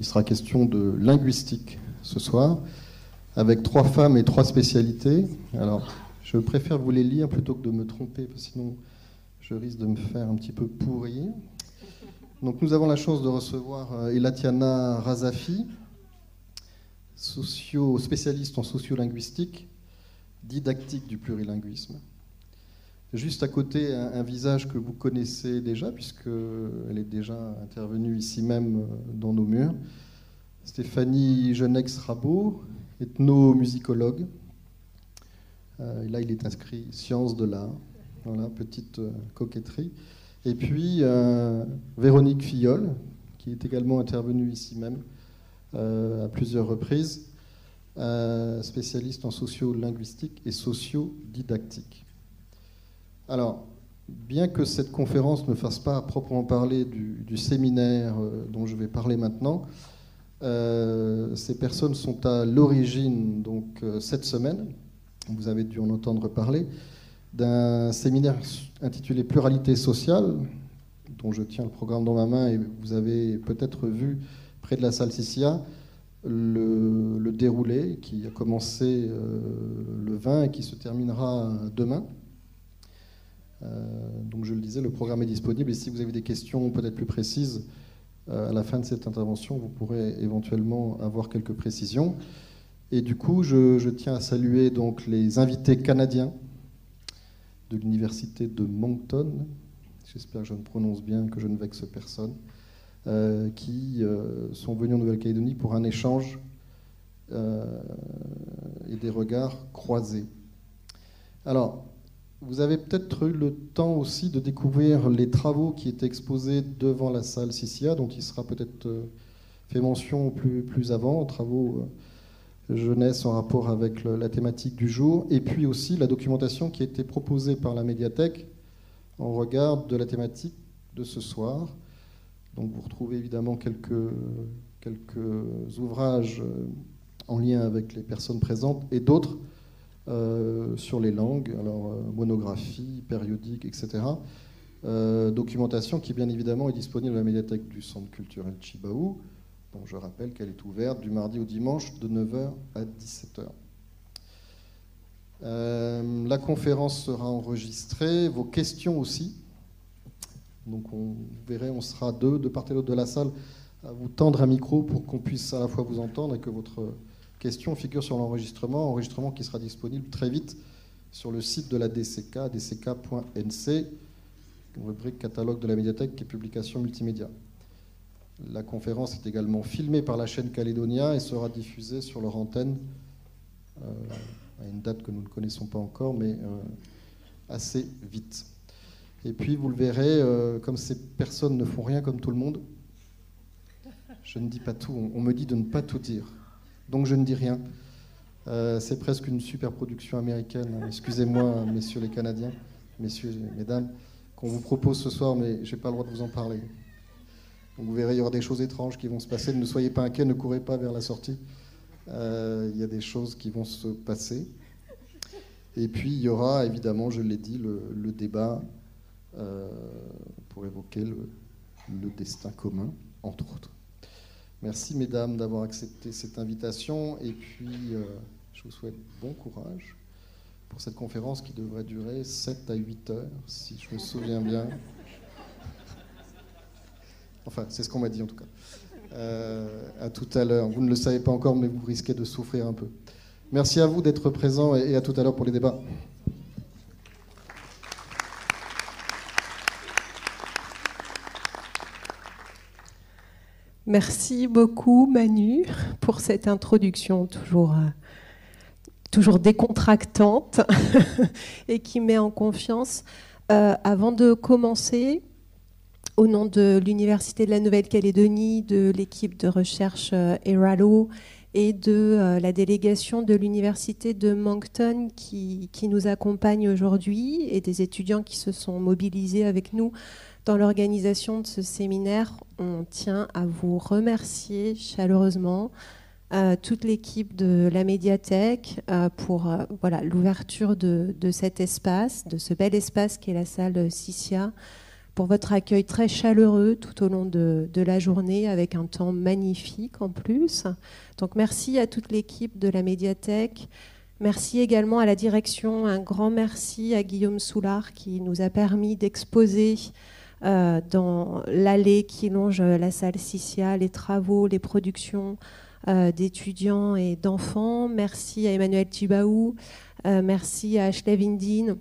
sera question de linguistique ce soir, avec 3 femmes et 3 spécialités. Alors, je préfère vous les lire plutôt que de me tromper, parce que sinon je risque de me faire un petit peu pourrir. Donc, nous avons la chance de recevoir Elatiana Razafi, spécialiste en sociolinguistique, didactique du plurilinguisme. Juste à côté, un visage que vous connaissez déjà, puisqu'elle est déjà intervenue ici même dans nos murs. Stéphanie Genex-Rabot, ethnomusicologue. Et là, il est inscrit sciences de l'art. Voilà, petite coquetterie. Et puis, Véronique Filleul, qui est également intervenue ici même à plusieurs reprises, spécialiste en sociolinguistique et sociodidactique. Alors, bien que cette conférence ne fasse pas à proprement parler du séminaire dont je vais parler maintenant, ces personnes sont à l'origine, donc cette semaine, vous avez dû en entendre parler, d'un séminaire intitulé Pluralité sociale, dont je tiens le programme dans ma main, et vous avez peut-être vu près de la salle Sissia le déroulé qui a commencé le 20 et qui se terminera demain. Donc je le disais, le programme est disponible et si vous avez des questions peut-être plus précises à la fin de cette intervention, vous pourrez éventuellement avoir quelques précisions. Et du coup, je tiens à saluer donc les invités canadiens de l'université de Moncton, j'espère que je ne prononce bien, que je ne vexe personne, qui sont venus en Nouvelle-Calédonie pour un échange et des regards croisés. Alors, vous avez peut-être eu le temps aussi de découvrir les travaux qui étaient exposés devant la salle Sissia, dont il sera peut-être fait mention plus avant, travaux jeunesse en rapport avec la thématique du jour, et puis aussi la documentation qui a été proposée par la médiathèque en regard de la thématique de ce soir. Donc vous retrouvez évidemment quelques ouvrages en lien avec les personnes présentes et d'autres sur les langues, alors monographie, périodique, etc. Documentation qui bien évidemment est disponible à la médiathèque du Centre culturel Chibaou, dont je rappelle qu'elle est ouverte du mardi au dimanche de 9h à 17h. La conférence sera enregistrée, vos questions aussi. Donc vous verrez, on sera deux de part et d'autre de la salle à vous tendre un micro pour qu'on puisse à la fois vous entendre et que votre question figure sur l'enregistrement, enregistrement qui sera disponible très vite sur le site de la DCK, dck.nc, rubrique catalogue de la médiathèque et publication multimédia. La conférence est également filmée par la chaîne Calédonia et sera diffusée sur leur antenne à une date que nous ne connaissons pas encore, mais assez vite. Et puis, vous le verrez, comme ces personnes ne font rien comme tout le monde, je ne dis pas tout, on me dit de ne pas tout dire. Donc, je ne dis rien. C'est presque une super production américaine, excusez-moi, messieurs les Canadiens, messieurs et mesdames, qu'on vous propose ce soir, mais je n'ai pas le droit de vous en parler. Donc vous verrez, il y aura des choses étranges qui vont se passer. Ne soyez pas inquiets, ne courez pas vers la sortie. Il y a des choses qui vont se passer. Et puis il y aura évidemment, je l'ai dit, le débat pour évoquer le destin commun, entre autres. Merci mesdames d'avoir accepté cette invitation. Et puis je vous souhaite bon courage pour cette conférence qui devrait durer 7 à 8 heures, si je me souviens bien. Enfin, c'est ce qu'on m'a dit en tout cas. À tout à l'heure. Vous ne le savez pas encore, mais vous risquez de souffrir un peu. Merci à vous d'être présents et à tout à l'heure pour les débats. Merci beaucoup Manu pour cette introduction toujours décontractante et qui met en confiance. Avant de commencer, au nom de l'Université de la Nouvelle-Calédonie, de l'équipe de recherche ERALO et de la délégation de l'Université de Moncton qui nous accompagne aujourd'hui et des étudiants qui se sont mobilisés avec nous dans l'organisation de ce séminaire, on tient à vous remercier chaleureusement toute l'équipe de la médiathèque pour l'ouverture de cet espace, de ce bel espace qu'est la salle Sissia, pour votre accueil très chaleureux tout au long de la journée, avec un temps magnifique en plus. Donc merci à toute l'équipe de la médiathèque. Merci également à la direction. Un grand merci à Guillaume Soulard qui nous a permis d'exposer dans l'allée qui longe la salle Sissia les travaux, les productions d'étudiants et d'enfants. Merci à Emmanuel Thibaou, merci à Ashlev Indine,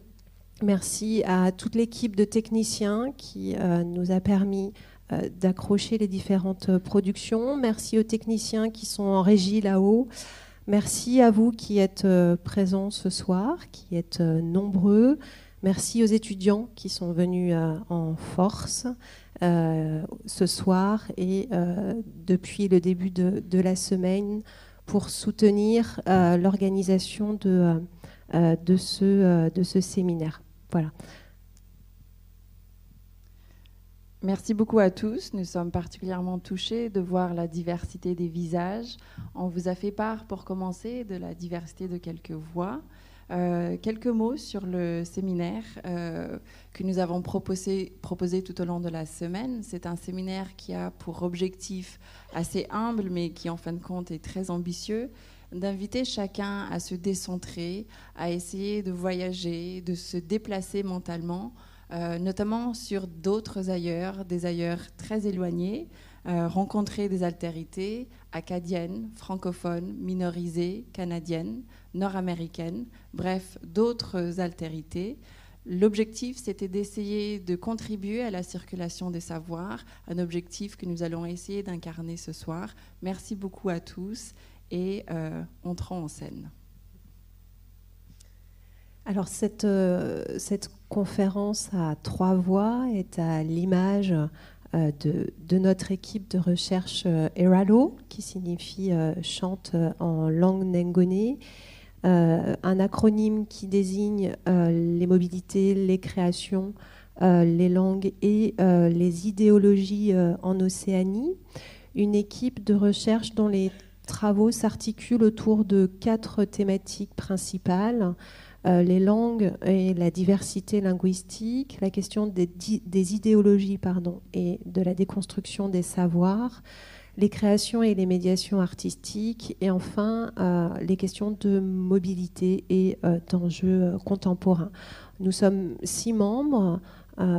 merci à toute l'équipe de techniciens qui nous a permis d'accrocher les différentes productions. Merci aux techniciens qui sont en régie là-haut. Merci à vous qui êtes présents ce soir, qui êtes nombreux. Merci aux étudiants qui sont venus en force ce soir et depuis le début de la semaine pour soutenir l'organisation de ce séminaire. Voilà. Merci beaucoup à tous. Nous sommes particulièrement touchés de voir la diversité des visages. On vous a fait part, pour commencer, de la diversité de quelques voix. Quelques mots sur le séminaire que nous avons proposé tout au long de la semaine. C'est un séminaire qui a pour objectif assez humble, mais qui en fin de compte est très ambitieux, d'inviter chacun à se décentrer, à essayer de voyager, de se déplacer mentalement, notamment sur d'autres ailleurs, des ailleurs très éloignés, rencontrer des altérités acadiennes, francophones, minorisées, canadiennes, nord-américaines, bref, d'autres altérités. L'objectif, c'était d'essayer de contribuer à la circulation des savoirs, un objectif que nous allons essayer d'incarner ce soir. Merci beaucoup à tous et entrons en scène. Alors cette conférence à 3 voix est à l'image de notre équipe de recherche Eralo, qui signifie chante en langue nengone, un acronyme qui désigne les mobilités, les créations, les langues et les idéologies en Océanie. Une équipe de recherche dont les travaux s'articulent autour de 4 thématiques principales. Les langues et la diversité linguistique, la question des idéologies et de la déconstruction des savoirs, les créations et les médiations artistiques, et enfin les questions de mobilité et d'enjeux contemporains. Nous sommes 6 membres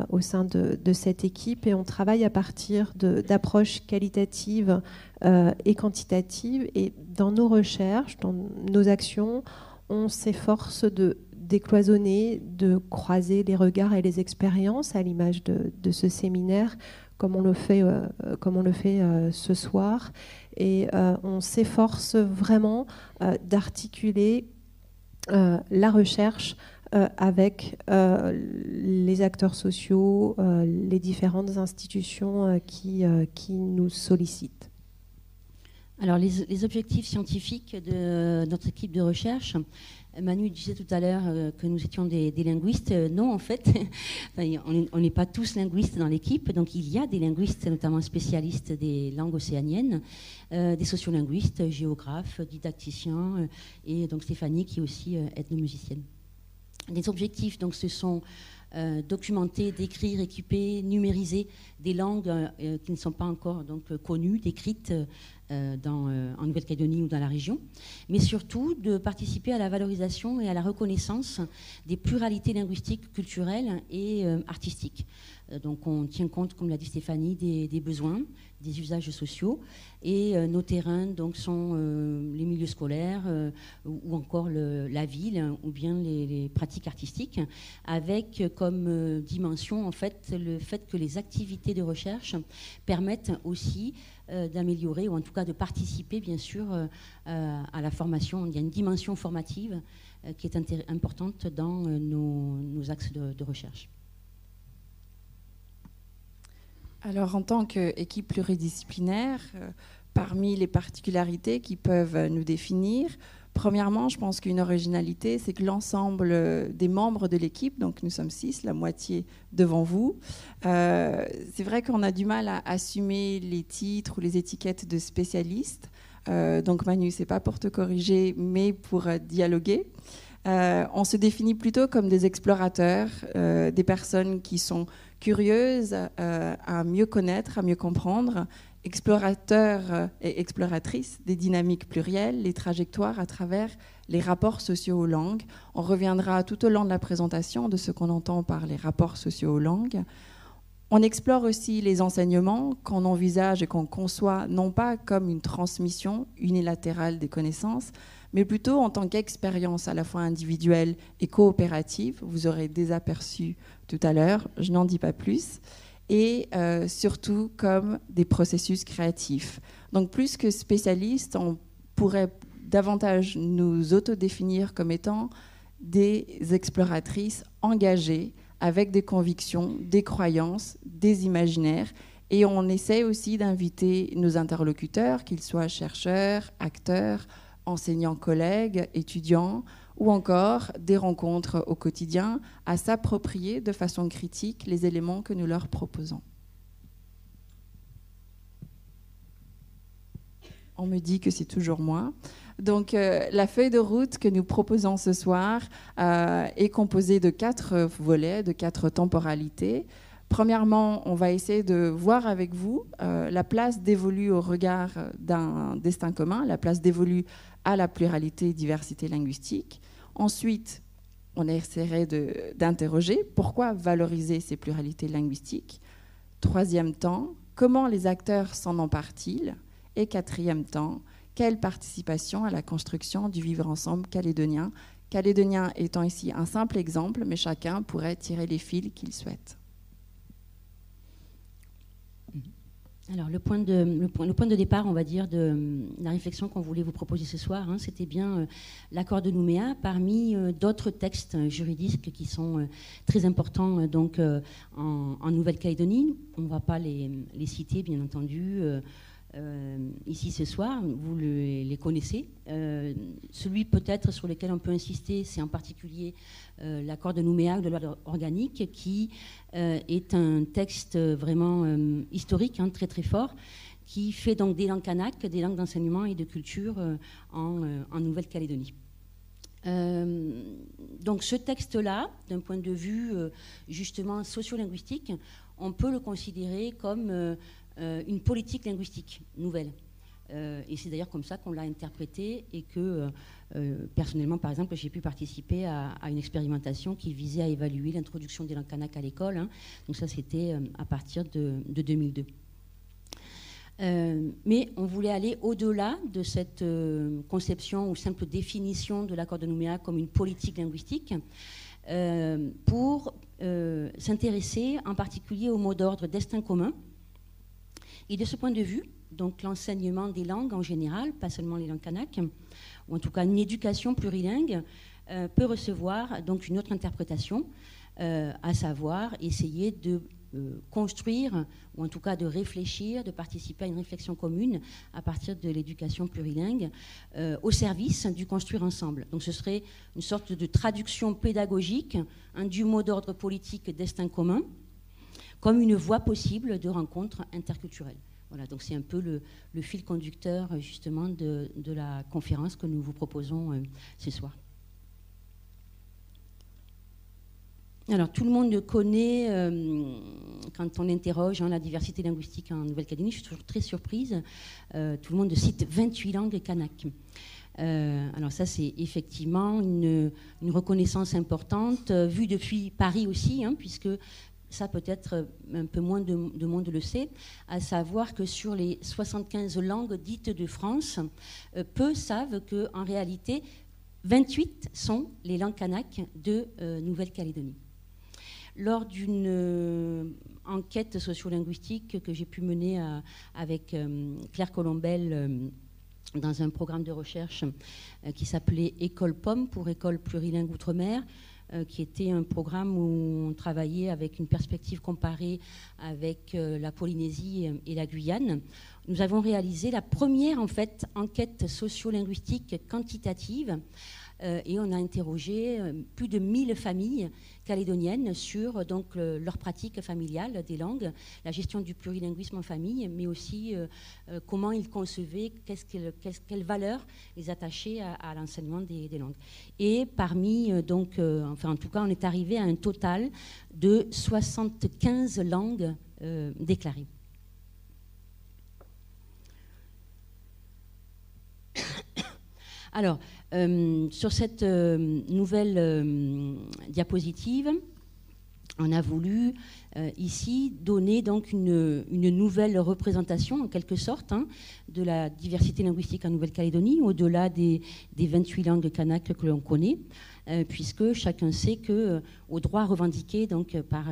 au sein de cette équipe et on travaille à partir d'approches qualitatives et quantitatives, et dans nos recherches, dans nos actions, on s'efforce de décloisonner, de croiser les regards et les expériences à l'image de ce séminaire, comme on le fait ce soir. Et on s'efforce vraiment d'articuler la recherche avec les acteurs sociaux, les différentes institutions qui nous sollicitent. Alors, les objectifs scientifiques de notre équipe de recherche, Manu disait tout à l'heure que nous étions des linguistes. Non, en fait, on n'est pas tous linguistes dans l'équipe. Donc, il y a des linguistes, notamment spécialistes des langues océaniennes, des sociolinguistes, géographes, didacticiens, et donc Stéphanie, qui est aussi ethnomusicienne. Les objectifs, donc, ce sont documenter, décrire, équiper, numériser des langues qui ne sont pas encore donc, connues, décrites en Nouvelle-Calédonie ou dans la région, mais surtout de participer à la valorisation et à la reconnaissance des pluralités linguistiques, culturelles et artistiques. Donc on tient compte, comme l'a dit Stéphanie, des besoins, des usages sociaux, et nos terrains donc, sont les milieux scolaires ou encore la ville, ou bien les pratiques artistiques, avec comme dimension en fait, le fait que les activités de recherche permettent aussi d'améliorer, ou en tout cas de participer bien sûr à la formation. Il y a une dimension formative qui est importante dans nos axes de recherche. Alors, en tant qu'équipe pluridisciplinaire, parmi les particularités qui peuvent nous définir, premièrement, je pense qu'une originalité, c'est que l'ensemble des membres de l'équipe, donc nous sommes 6, la moitié devant vous, c'est vrai qu'on a du mal à assumer les titres ou les étiquettes de spécialistes. Donc Manu, c'est pas pour te corriger, mais pour dialoguer. On se définit plutôt comme des explorateurs, des personnes qui sont curieuses à mieux connaître, à mieux comprendre, explorateurs et exploratrices des dynamiques plurielles, les trajectoires à travers les rapports sociaux aux langues. On reviendra tout au long de la présentation de ce qu'on entend par les rapports sociaux aux langues. On explore aussi les enseignements qu'on envisage et qu'on conçoit non pas comme une transmission unilatérale des connaissances, mais plutôt en tant qu'expérience à la fois individuelle et coopérative. Vous aurez des aperçus tout à l'heure, je n'en dis pas plus. Et surtout comme des processus créatifs. Donc plus que spécialistes, on pourrait davantage nous autodéfinir comme étant des exploratrices engagées avec des convictions, des croyances, des imaginaires. Et on essaie aussi d'inviter nos interlocuteurs, qu'ils soient chercheurs, acteurs, enseignants, collègues, étudiants, ou encore des rencontres au quotidien, à s'approprier de façon critique les éléments que nous leur proposons. On me dit que c'est toujours moi. Donc, la feuille de route que nous proposons ce soir est composée de 4 volets, de 4 temporalités. Premièrement, on va essayer de voir avec vous la place dévolue au regard d'un destin commun, la place dévolue à la pluralité et diversité linguistique. Ensuite, on essaierait d'interroger pourquoi valoriser ces pluralités linguistiques. Troisième temps, comment les acteurs s'en emparent-ils? Et quatrième temps, quelle participation à la construction du vivre ensemble calédonien? Calédonien étant ici un simple exemple, mais chacun pourrait tirer les fils qu'il souhaite. Alors, le point de départ, on va dire, de la réflexion qu'on voulait vous proposer ce soir, hein, c'était bien l'accord de Nouméa, parmi d'autres textes juridiques qui sont très importants donc, en Nouvelle-Calédonie. On ne va pas les citer, bien entendu, ici ce soir. Vous les connaissez. Celui peut-être sur lequel on peut insister, c'est en particulier l'accord de Nouméa de loi organique, qui est un texte vraiment historique, hein, très très fort, qui fait donc des langues kanak, des langues d'enseignement et de culture en Nouvelle-Calédonie. Donc ce texte-là, d'un point de vue justement sociolinguistique, on peut le considérer comme une politique linguistique nouvelle. Et c'est d'ailleurs comme ça qu'on l'a interprété et que, personnellement, par exemple, j'ai pu participer à une expérimentation qui visait à évaluer l'introduction des langues kanak à l'école. Hein. Donc ça, c'était à partir de 2002. Mais on voulait aller au-delà de cette conception ou simple définition de l'accord de Nouméa comme une politique linguistique pour s'intéresser en particulier au mot d'ordre destin commun. Et de ce point de vue, donc l'enseignement des langues en général, pas seulement les langues kanak, ou en tout cas une éducation plurilingue, peut recevoir donc une autre interprétation, à savoir essayer de construire, ou en tout cas de réfléchir, de participer à une réflexion commune à partir de l'éducation plurilingue au service du construire ensemble. Donc ce serait une sorte de traduction pédagogique du mot d'ordre politique destin commun comme une voie possible de rencontre interculturelle. Voilà, donc c'est un peu le fil conducteur justement de la conférence que nous vous proposons ce soir. Alors tout le monde connaît, quand on interroge la diversité linguistique en Nouvelle-Calédonie, je suis toujours très surprise, tout le monde cite 28 langues kanak. Alors ça c'est effectivement une reconnaissance importante, vue depuis Paris aussi, hein, puisque ça peut-être un peu moins de monde le sait, à savoir que sur les 75 langues dites de France, peu savent qu'en réalité, 28 sont les langues kanak de Nouvelle-Calédonie. Lors d'une enquête sociolinguistique que j'ai pu mener avec Claire Colombel dans un programme de recherche qui s'appelait École Pomme pour École Plurilingue Outre-mer, qui était un programme où on travaillait avec une perspective comparée avec la Polynésie et la Guyane. Nous avons réalisé la première en fait, enquête sociolinguistique quantitative et on a interrogé plus de 1000 familles calédoniennes sur donc, leur pratique familiale des langues, la gestion du plurilinguisme en famille, mais aussi comment ils concevaient, quelle valeur ils attachaient à l'enseignement des langues. Et parmi, enfin en tout cas, on est arrivé à un total de 75 langues déclarées. Alors, sur cette nouvelle diapositive, on a voulu ici donner donc une nouvelle représentation, en quelque sorte, de la diversité linguistique en Nouvelle-Calédonie, au-delà des 28 langues kanaks que l'on connaît, puisque chacun sait qu'aux droits revendiqués donc, par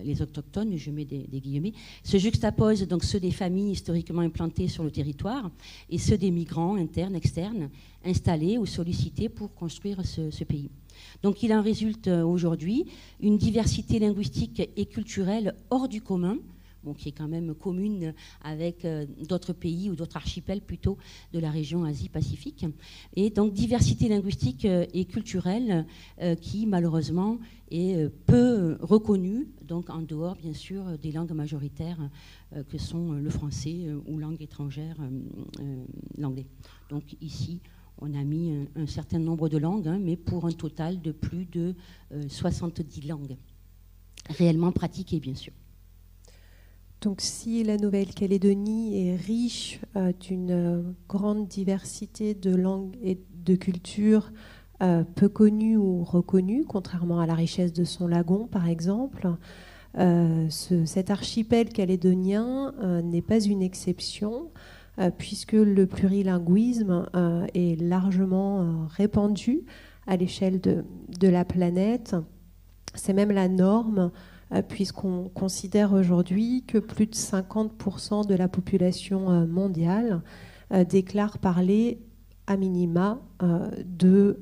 les autochtones, je mets des guillemets, se juxtaposent donc ceux des familles historiquement implantées sur le territoire et ceux des migrants internes, externes, installés ou sollicités pour construire ce pays. Donc il en résulte aujourd'hui une diversité linguistique et culturelle hors du commun, bon, qui est quand même commune avec d'autres pays ou d'autres archipels plutôt de la région Asie-Pacifique. Et donc diversité linguistique et culturelle qui malheureusement est peu reconnue, donc en dehors bien sûr des langues majoritaires que sont le français ou langue étrangère, l'anglais. Donc ici, on a mis un certain nombre de langues, mais pour un total de plus de 70 langues, réellement pratiquées, bien sûr. Donc si la Nouvelle-Calédonie est riche d'une grande diversité de langues et de cultures peu connues ou reconnues, contrairement à la richesse de son lagon, par exemple, cet archipel calédonien n'est pas une exception, puisque le plurilinguisme est largement répandu à l'échelle de la planète. C'est même la norme, puisqu'on considère aujourd'hui que plus de 50% de la population mondiale déclare parler à minima deux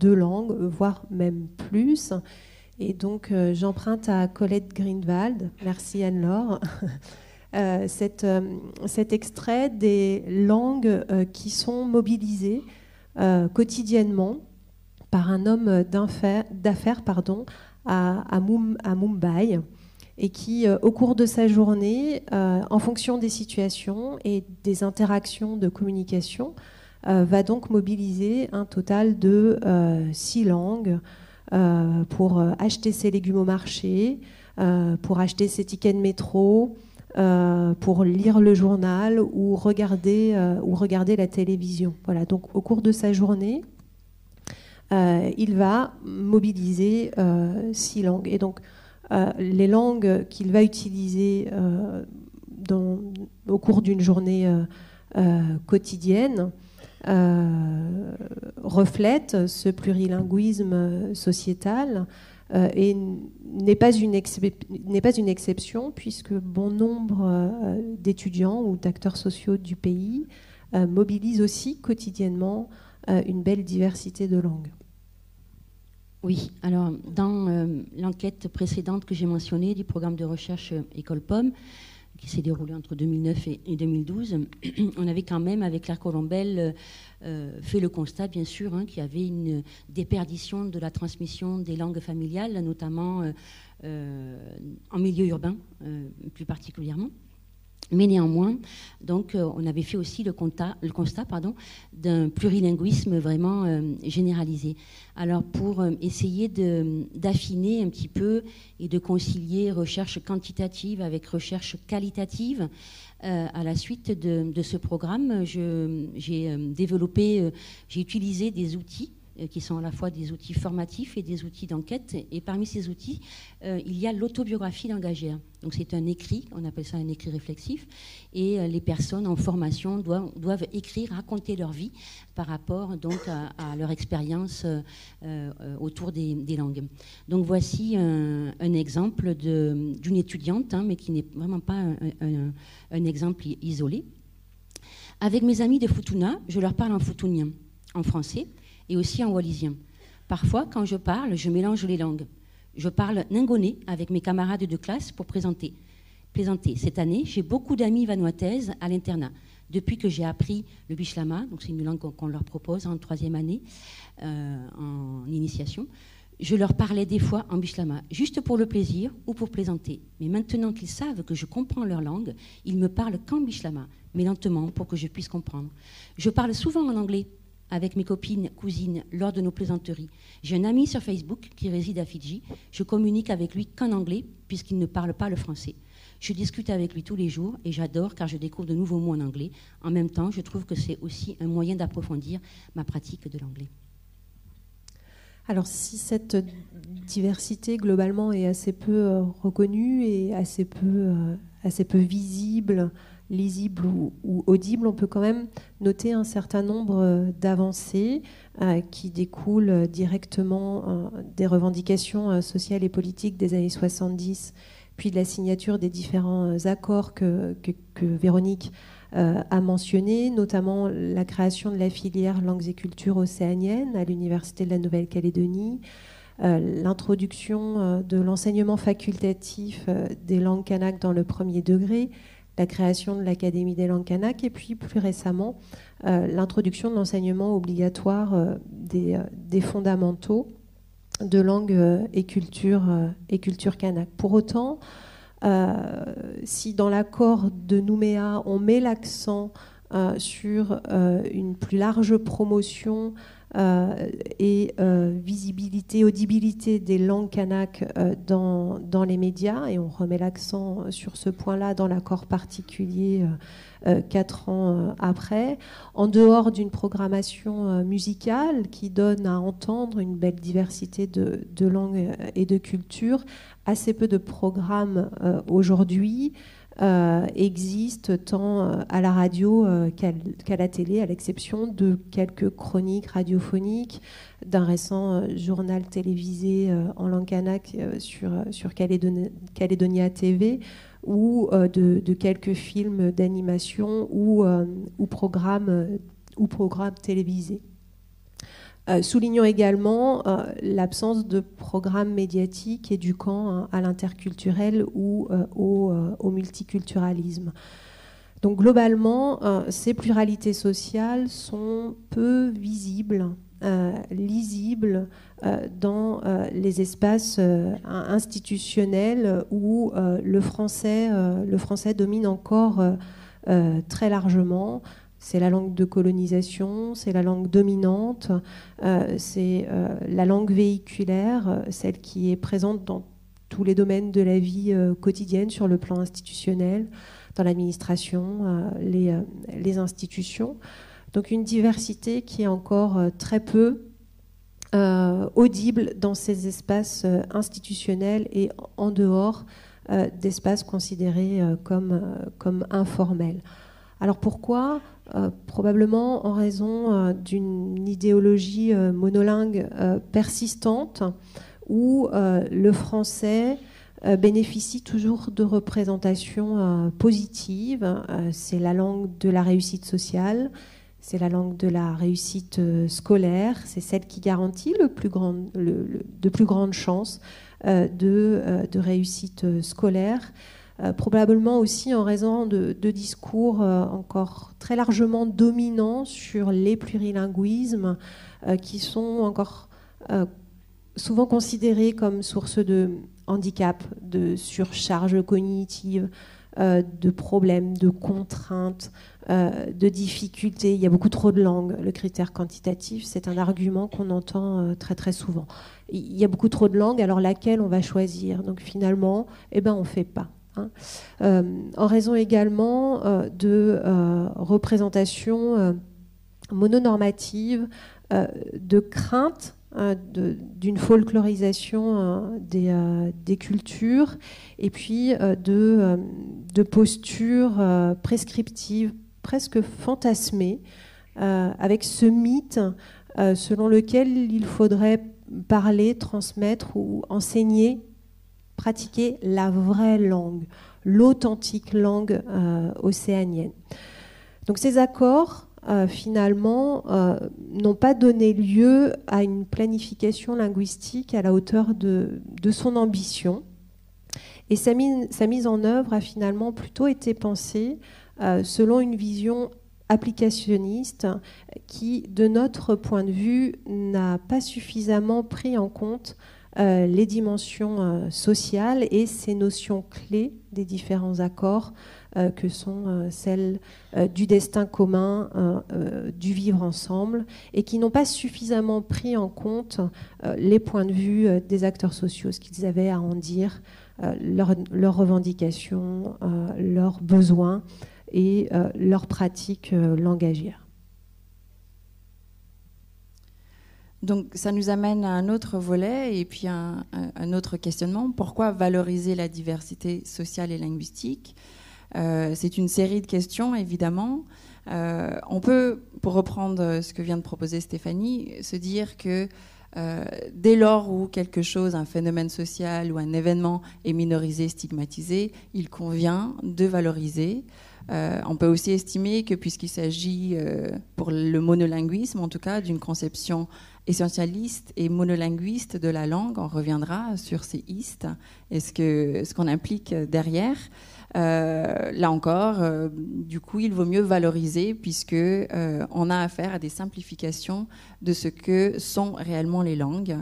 langues, voire même plus. Et donc j'emprunte à Colette Greenwald, merci Anne-Laure, cet extrait des langues qui sont mobilisées quotidiennement par un homme d'affaires à Mumbai, et qui, au cours de sa journée, en fonction des situations et des interactions de communication, va donc mobiliser un total de 6 langues pour acheter ses légumes au marché, pour acheter ses tickets de métro, pour lire le journal ou regarder la télévision. Voilà, donc au cours de sa journée, il va mobiliser 6 langues. Et donc, les langues qu'il va utiliser au cours d'une journée quotidienne reflètent ce plurilinguisme sociétal et n'est pas une exception, puisque bon nombre d'étudiants ou d'acteurs sociaux du pays mobilisent aussi quotidiennement une belle diversité de langues. Oui, alors dans l'enquête précédente que j'ai mentionnée du programme de recherche École Pomme, qui s'est déroulé entre 2009 et 2012, on avait quand même, avec Claire Colombel, fait le constat, bien sûr, qu'il y avait une déperdition de la transmission des langues familiales, notamment en milieu urbain, plus particulièrement. Mais néanmoins, donc, on avait fait aussi le constat d'un plurilinguisme vraiment généralisé. Alors, pour essayer d'affiner un petit peu et de concilier recherche quantitative avec recherche qualitative, à la suite de ce programme, j'ai utilisé des outils qui sont à la fois des outils formatifs et des outils d'enquête. Et parmi ces outils, il y a l'autobiographie langagière. Donc c'est un écrit, on appelle ça un écrit réflexif, et les personnes en formation doivent écrire, raconter leur vie par rapport donc à leur expérience autour des langues. Donc voici un exemple d'une étudiante, mais qui n'est vraiment pas un exemple isolé. Avec mes amis de Futuna, je leur parle en futunien, en français, et aussi en wallisien. Parfois, quand je parle, je mélange les langues. Je parle ningonais avec mes camarades de classe pour plaisanter. Cette année, j'ai beaucoup d'amies vanuataises à l'internat. depuis que j'ai appris le Bislama, donc c'est une langue qu'on leur propose en 3e année en initiation. Je leur parlais des fois en Bislama, juste pour le plaisir ou pour plaisanter. Mais maintenant qu'ils savent que je comprends leur langue, ils me parlent qu'en Bislama, mais lentement pour que je puisse comprendre. Je parle souvent en anglais avec mes copines, cousines, lors de nos plaisanteries. J'ai un ami sur Facebook qui réside à Fidji. Je communique avec lui qu'en anglais, puisqu'il ne parle pas le français. Je discute avec lui tous les jours et j'adore car je découvre de nouveaux mots en anglais. En même temps, je trouve que c'est aussi un moyen d'approfondir ma pratique de l'anglais. Alors si cette diversité globalement est assez peu reconnue et assez peu visible, lisible ou audible, on peut quand même noter un certain nombre d'avancées qui découlent directement des revendications sociales et politiques des années 70, puis de la signature des différents accords que Véronique a mentionné, notamment la création de la filière langues et cultures océaniennes à l'Université de la Nouvelle-Calédonie, l'introduction de l'enseignement facultatif des langues kanak dans le 1er degré, la création de l'Académie des langues kanak et puis plus récemment l'introduction de l'enseignement obligatoire des fondamentaux de langue et culture kanak. Pour autant, si dans l'accord de Nouméa, on met l'accent sur une plus large promotion et visibilité, audibilité des langues kanak dans les médias, et on remet l'accent sur ce point-là dans l'accord particulier 4 ans après, en dehors d'une programmation musicale qui donne à entendre une belle diversité de langues et de cultures, assez peu de programmes aujourd'hui existent tant à la radio qu'à la télé, à l'exception de quelques chroniques radiophoniques, d'un récent journal télévisé en langue kanak sur Calédonia TV, ou de quelques films d'animation ou programmes télévisés. Soulignons également l'absence de programmes médiatiques éduquant à l'interculturel ou au multiculturalisme. Donc globalement, ces pluralités sociales sont peu visibles, lisibles dans les espaces institutionnels où le français domine encore très largement. C'est la langue de colonisation, c'est la langue dominante, c'est la langue véhiculaire, celle qui est présente dans tous les domaines de la vie quotidienne sur le plan institutionnel, dans l'administration, les institutions. Donc une diversité qui est encore très peu audible dans ces espaces institutionnels et en dehors d'espaces considérés comme informels. Alors pourquoi ? Probablement en raison d'une idéologie monolingue persistante où le français bénéficie toujours de représentations positives. C'est la langue de la réussite sociale, c'est la langue de la réussite scolaire, c'est celle qui garantit de plus grandes chances de réussite scolaire. Probablement aussi en raison de discours encore très largement dominants sur les plurilinguismes qui sont encore souvent considérés comme source de handicap, de surcharge cognitive, de problèmes, de contraintes, de difficultés. Il y a beaucoup trop de langues. Le critère quantitatif, c'est un argument qu'on entend très très souvent. Il y a beaucoup trop de langues, alors laquelle on va choisir? Donc finalement, on ne fait pas. En raison également de représentations mononormatives, de crainte d'une folklorisation des cultures, et puis de postures prescriptives, presque fantasmées, avec ce mythe selon lequel il faudrait parler, transmettre ou enseigner, pratiquer la vraie langue, l'authentique langue océanienne. Donc ces accords, finalement, n'ont pas donné lieu à une planification linguistique à la hauteur de son ambition. Et sa mise en œuvre a finalement plutôt été pensée selon une vision applicationniste qui, de notre point de vue, n'a pas suffisamment pris en compte les dimensions sociales et ces notions clés des différents accords que sont celles du destin commun, du vivre ensemble, et qui n'ont pas suffisamment pris en compte les points de vue des acteurs sociaux, ce qu'ils avaient à en dire, leurs revendications, leurs besoins et leurs pratiques langagières. Donc ça nous amène à un autre volet et puis un autre questionnement. Pourquoi valoriser la diversité sociale et linguistique ? C'est une série de questions, évidemment. On peut, pour reprendre ce que vient de proposer Stéphanie, se dire que dès lors où quelque chose, un phénomène social ou un événement est minorisé, stigmatisé, il convient de valoriser. On peut aussi estimer que puisqu'il s'agit, pour le monolinguisme en tout cas, d'une conception essentialiste et monolinguiste de la langue, on reviendra sur ces istes et ce qu'on implique derrière. Là encore, du coup, il vaut mieux valoriser puisque on a affaire à des simplifications de ce que sont réellement les langues.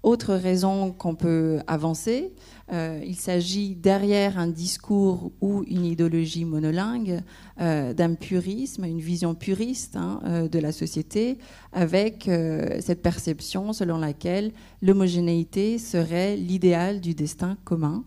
Autre raison qu'on peut avancer, il s'agit derrière un discours ou une idéologie monolingue d'un purisme, une vision puriste de la société, avec cette perception selon laquelle l'homogénéité serait l'idéal du destin commun.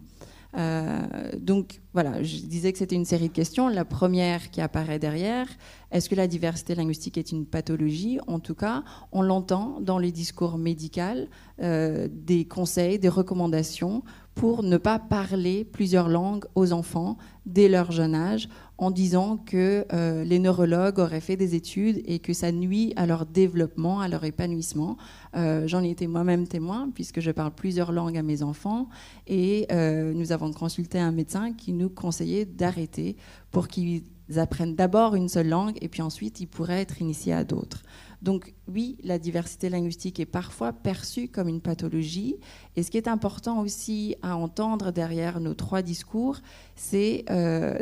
Donc voilà, je disais que c'était une série de questions. La première qui apparaît derrière, est-ce que la diversité linguistique est une pathologie ? En tout cas, on l'entend dans les discours médicaux, des conseils, des recommandations pour ne pas parler plusieurs langues aux enfants dès leur jeune âge, en disant que les neurologues auraient fait des études et que ça nuit à leur développement, à leur épanouissement. J'en ai été moi-même témoin, puisque je parle plusieurs langues à mes enfants, et nous avons consulté un médecin qui nous conseillait d'arrêter pour qu'ils apprennent d'abord une seule langue, et puis ensuite ils pourraient être initiés à d'autres. Donc oui, la diversité linguistique est parfois perçue comme une pathologie. Et ce qui est important aussi à entendre derrière nos trois discours, c'est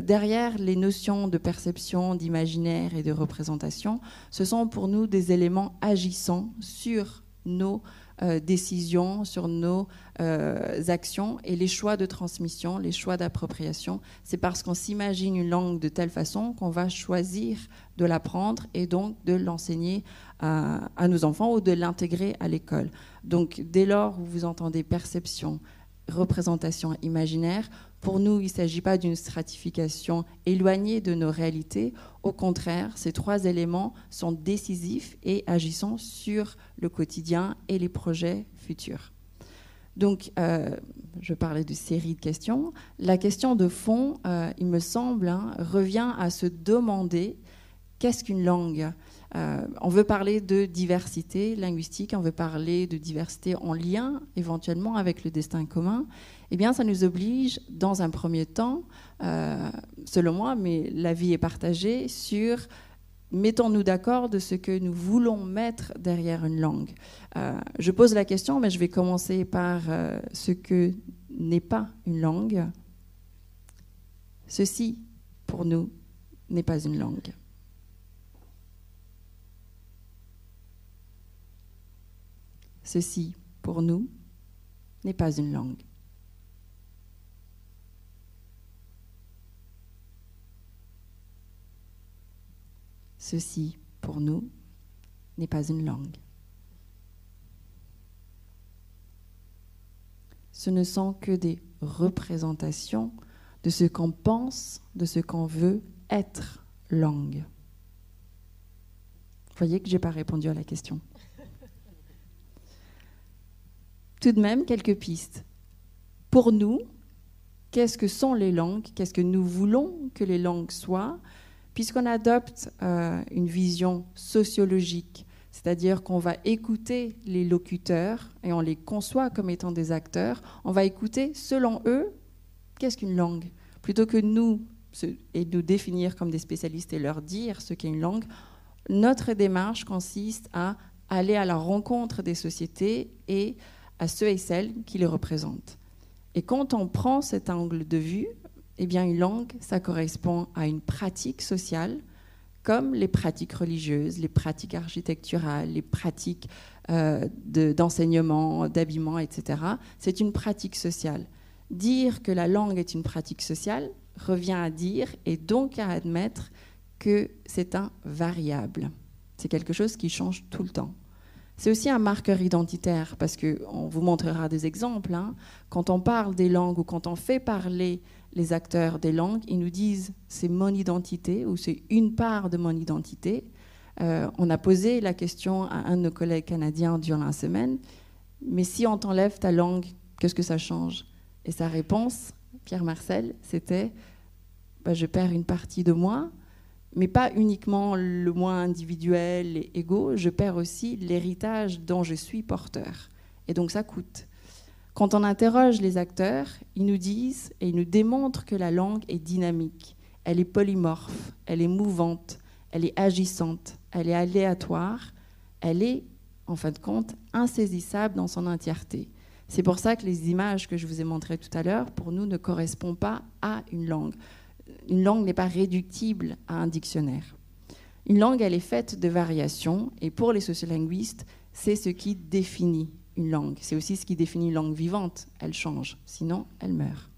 derrière les notions de perception, d'imaginaire et de représentation, ce sont pour nous des éléments agissants sur nos décisions, sur nos actions et les choix de transmission, les choix d'appropriation. C'est parce qu'on s'imagine une langue de telle façon qu'on va choisir de l'apprendre et donc de l'enseigner à nos enfants ou de l'intégrer à l'école. Donc dès lors où vous entendez perception, représentation, imaginaire, pour nous, il ne s'agit pas d'une stratification éloignée de nos réalités. Au contraire, ces trois éléments sont décisifs et agissant sur le quotidien et les projets futurs. Donc, je parlais de série de questions. La question de fond, il me semble, revient à se demander qu'est-ce qu'une langue ? On veut parler de diversité linguistique, on veut parler de diversité en lien éventuellement avec le destin commun. Eh bien, ça nous oblige, dans un premier temps, selon moi, mais la vie est partagée, sur mettons-nous d'accord de ce que nous voulons mettre derrière une langue. Je pose la question, mais je vais commencer par ce que n'est pas une langue. Ceci, pour nous, n'est pas une langue. Ceci, pour nous, n'est pas une langue. Ceci, pour nous, n'est pas une langue. Ce ne sont que des représentations de ce qu'on pense, de ce qu'on veut être langue. Vous voyez que je n'ai pas répondu à la question. Tout de même, quelques pistes. Pour nous, qu'est-ce que sont les langues ? Qu'est-ce que nous voulons que les langues soient ? Puisqu'on adopte une vision sociologique, c'est-à-dire qu'on va écouter les locuteurs et on les conçoit comme étant des acteurs, on va écouter, selon eux, qu'est-ce qu'une langue ? Plutôt que nous définir comme des spécialistes et leur dire ce qu'est une langue, notre démarche consiste à aller à la rencontre des sociétés et à ceux et celles qui les représentent. Et quand on prend cet angle de vue, Eh bien, une langue, ça correspond à une pratique sociale, comme les pratiques religieuses, les pratiques architecturales, les pratiques d'enseignement, d'habillement, etc. C'est une pratique sociale. Dire que la langue est une pratique sociale revient à dire et donc à admettre que c'est un variable. C'est quelque chose qui change tout le temps. C'est aussi un marqueur identitaire parce qu'on vous montrera des exemples. Quand on parle des langues ou quand on fait parler les acteurs des langues, ils nous disent c'est mon identité ou c'est une part de mon identité. On a posé la question à un de nos collègues canadiens durant la semaine, mais si on t'enlève ta langue, qu'est-ce que ça change? Et sa réponse, Pierre Marcel, c'était je perds une partie de moi, mais pas uniquement le moi individuel et égaux, je perds aussi l'héritage dont je suis porteur. Et donc ça coûte. Quand on interroge les acteurs, ils nous disent et ils nous démontrent que la langue est dynamique, elle est polymorphe, elle est mouvante, elle est agissante, elle est aléatoire, elle est, en fin de compte, insaisissable dans son entièreté. C'est pour ça que les images que je vous ai montrées tout à l'heure, pour nous, ne correspondent pas à une langue. Une langue n'est pas réductible à un dictionnaire. Une langue, elle est faite de variations, et pour les sociolinguistes, c'est ce qui définit une langue. C'est aussi ce qui définit une langue vivante. Elle change, sinon elle meurt.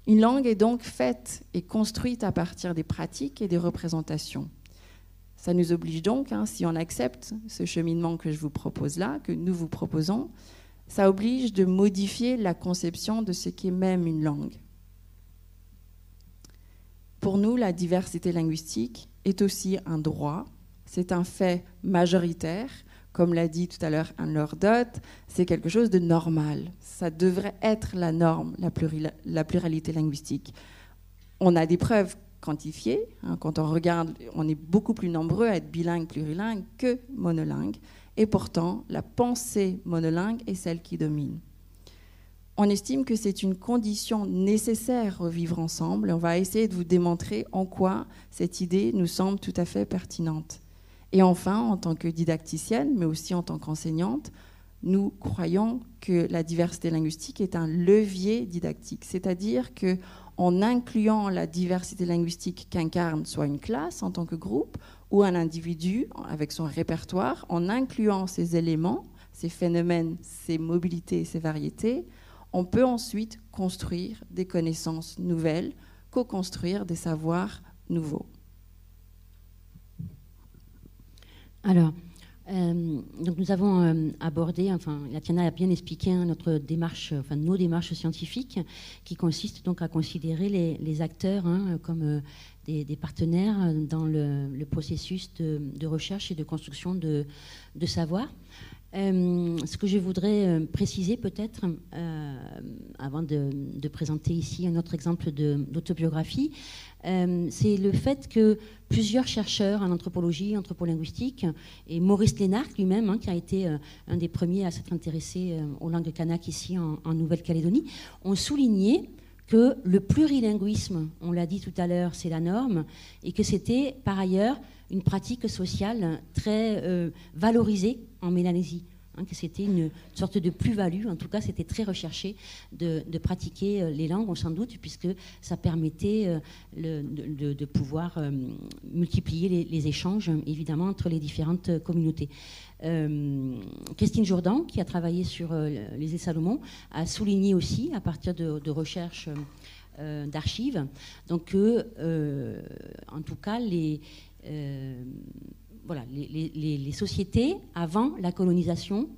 Une langue est donc faite et construite à partir des pratiques et des représentations. Ça nous oblige donc, si on accepte ce cheminement que je vous propose là, que nous vous proposons, ça oblige de modifier la conception de ce qu'est même une langue. Pour nous, la diversité linguistique est aussi un droit, c'est un fait majoritaire, comme l'a dit tout à l'heure Anne-Laure Dott, c'est quelque chose de normal. Ça devrait être la norme, la pluralité linguistique. On a des preuves quantifiées, quand on regarde, on est beaucoup plus nombreux à être bilingues, plurilingues que monolingues, et pourtant, la pensée monolingue est celle qui domine. On estime que c'est une condition nécessaire au vivre ensemble et on va essayer de vous démontrer en quoi cette idée nous semble tout à fait pertinente. Et enfin, en tant que didacticienne, mais aussi en tant qu'enseignante, nous croyons que la diversité linguistique est un levier didactique, c'est-à-dire qu'en incluant la diversité linguistique qu'incarne soit une classe en tant que groupe ou un individu avec son répertoire, en incluant ces éléments, ces phénomènes, ces mobilités, ces variétés, on peut ensuite construire des connaissances nouvelles, co-construire des savoirs nouveaux. Alors, donc nous avons abordé, Tatiana a bien expliqué notre démarche, nos démarches scientifiques, qui consistent donc à considérer les acteurs comme des partenaires dans le processus de recherche et de construction de savoir. Ce que je voudrais préciser peut-être, avant de présenter ici un autre exemple d'autobiographie, c'est le fait que plusieurs chercheurs en anthropologie, anthropolinguistique, et Maurice Lénart lui-même, qui a été un des premiers à s'être intéressé aux langues kanak ici en Nouvelle-Calédonie, ont souligné que le plurilinguisme, on l'a dit tout à l'heure, c'est la norme, et que c'était par ailleurs une pratique sociale très valorisée en Mélanésie, que c'était une sorte de plus-value, en tout cas c'était très recherché de pratiquer les langues, on s'en doute, puisque ça permettait de pouvoir multiplier les échanges, évidemment, entre les différentes communautés. Christine Jourdan, qui a travaillé sur les îles Salomon, a souligné aussi, à partir de recherches d'archives, donc en tout cas les sociétés avant la colonisation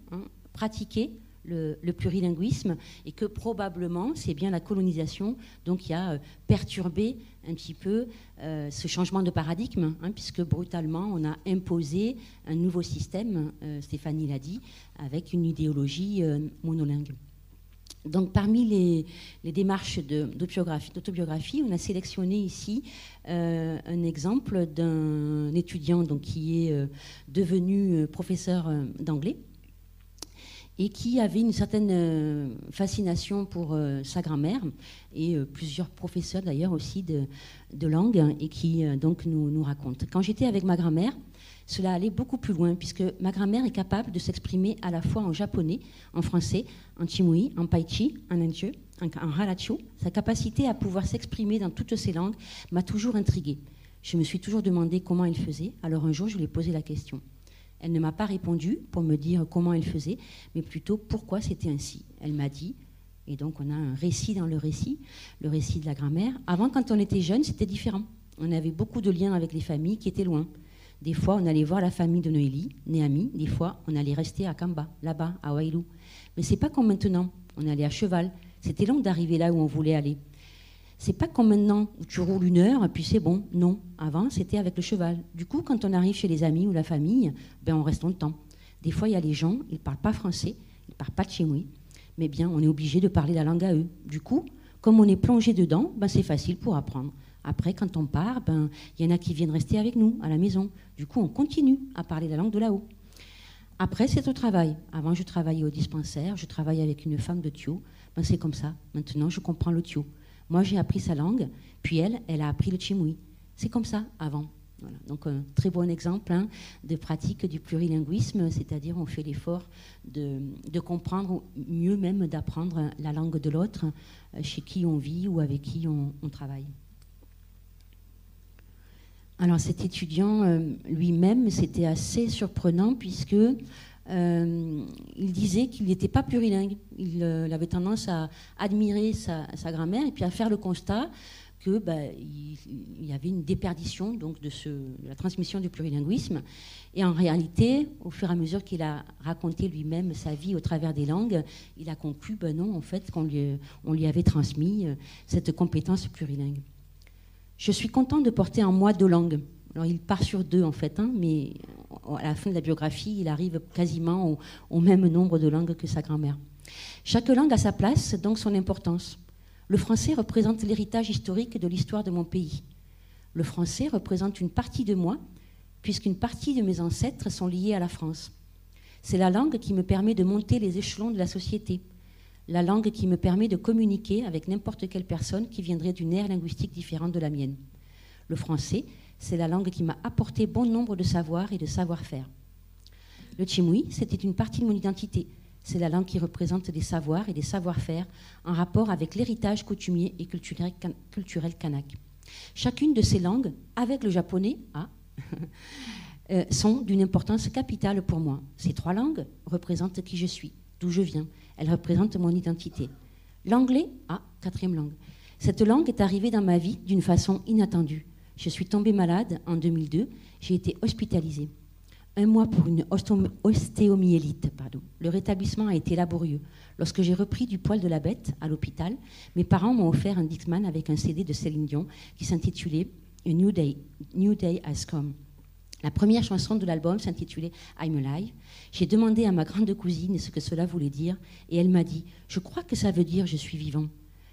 pratiquaient le plurilinguisme et que probablement c'est bien la colonisation qui a perturbé un petit peu ce changement de paradigme, puisque brutalement on a imposé un nouveau système, Stéphanie l'a dit, avec une idéologie monolingue. Donc, parmi les démarches d'autobiographie, on a sélectionné ici un exemple d'un étudiant qui est devenu professeur d'anglais et qui avait une certaine fascination pour sa grand-mère et plusieurs professeurs d'ailleurs aussi de langue et qui donc nous raconte. Quand j'étais avec ma grand-mère, cela allait beaucoup plus loin, puisque ma grand-mère est capable de s'exprimer à la fois en japonais, en français, en chimui, en paichi, en indien, en Ralacho, sa capacité à pouvoir s'exprimer dans toutes ces langues m'a toujours intriguée. Je me suis toujours demandé comment elle faisait, alors un jour je lui ai posé la question. Elle ne m'a pas répondu pour me dire comment elle faisait, mais plutôt pourquoi c'était ainsi. Elle m'a dit, et donc on a un récit dans le récit de la grand-mère. Avant, quand on était jeune, c'était différent. On avait beaucoup de liens avec les familles qui étaient loin. Des fois, on allait voir la famille de Noélie, Néami. Des fois, on allait rester à Kamba, là-bas, à Wailou. Mais c'est pas comme maintenant. On allait à cheval. C'était long d'arriver là où on voulait aller. C'est pas comme maintenant où tu roules 1 heure et puis c'est bon. Non. Avant, c'était avec le cheval. Du coup, quand on arrive chez les amis ou la famille, ben on reste longtemps. Des fois, il y a les gens, ils parlent pas français, ils parlent pas tchémoui. Mais bien, on est obligé de parler la langue à eux. Du coup, comme on est plongé dedans, ben c'est facile pour apprendre. Après, quand on part, ben il y en a qui viennent rester avec nous à la maison. Du coup, on continue à parler la langue de là-haut. Après, c'est au travail. Avant, je travaillais au dispensaire, je travaillais avec une femme de Thio. Ben, c'est comme ça. Maintenant, je comprends le Thio. Moi, j'ai appris sa langue, puis elle a appris le tchémoui. C'est comme ça, avant. Voilà. Donc, un très bon exemple de pratique du plurilinguisme, c'est-à-dire on fait l'effort de comprendre, mieux même d'apprendre la langue de l'autre, chez qui on vit ou avec qui on travaille. Alors cet étudiant lui-même, c'était assez surprenant puisque il disait qu'il n'était pas plurilingue. Il avait tendance à admirer sa grand-mère et puis à faire le constat qu'il y avait une déperdition donc, de la transmission du plurilinguisme. Et en réalité, au fur et à mesure qu'il a raconté lui-même sa vie au travers des langues, il a conclu, non, en fait, qu'on lui avait transmis cette compétence plurilingue. Je suis contente de porter en moi 2 langues. Alors, il part sur 2, en fait, mais à la fin de la biographie, il arrive quasiment au même nombre de langues que sa grand-mère. Chaque langue a sa place, donc son importance. Le français représente l'héritage historique de l'histoire de mon pays. Le français représente une partie de moi, puisqu'une partie de mes ancêtres sont liés à la France. C'est la langue qui me permet de monter les échelons de la société. La langue qui me permet de communiquer avec n'importe quelle personne qui viendrait d'une ère linguistique différente de la mienne. Le français, c'est la langue qui m'a apporté bon nombre de savoirs et de savoir-faire. Le tchémoui, c'était une partie de mon identité. C'est la langue qui représente des savoirs et des savoir-faire en rapport avec l'héritage coutumier et culturel kanak. Chacune de ces langues, avec le japonais, sont d'une importance capitale pour moi. Ces 3 langues représentent qui je suis, d'où je viens. Elles représentent mon identité. L'anglais, 4e langue. Cette langue est arrivée dans ma vie d'une façon inattendue. Je suis tombée malade en 2002. J'ai été hospitalisée. 1 mois pour une ostéomyélite. Le rétablissement a été laborieux. Lorsque j'ai repris du poil de la bête à l'hôpital, mes parents m'ont offert un Dixman avec un CD de Céline Dion qui s'intitulait « A New Day Has Come ». La première chanson de l'album s'intitulait « I'm Alive ». J'ai demandé à ma grande cousine ce que cela voulait dire et elle m'a dit « Je crois que ça veut dire « Je suis vivant ».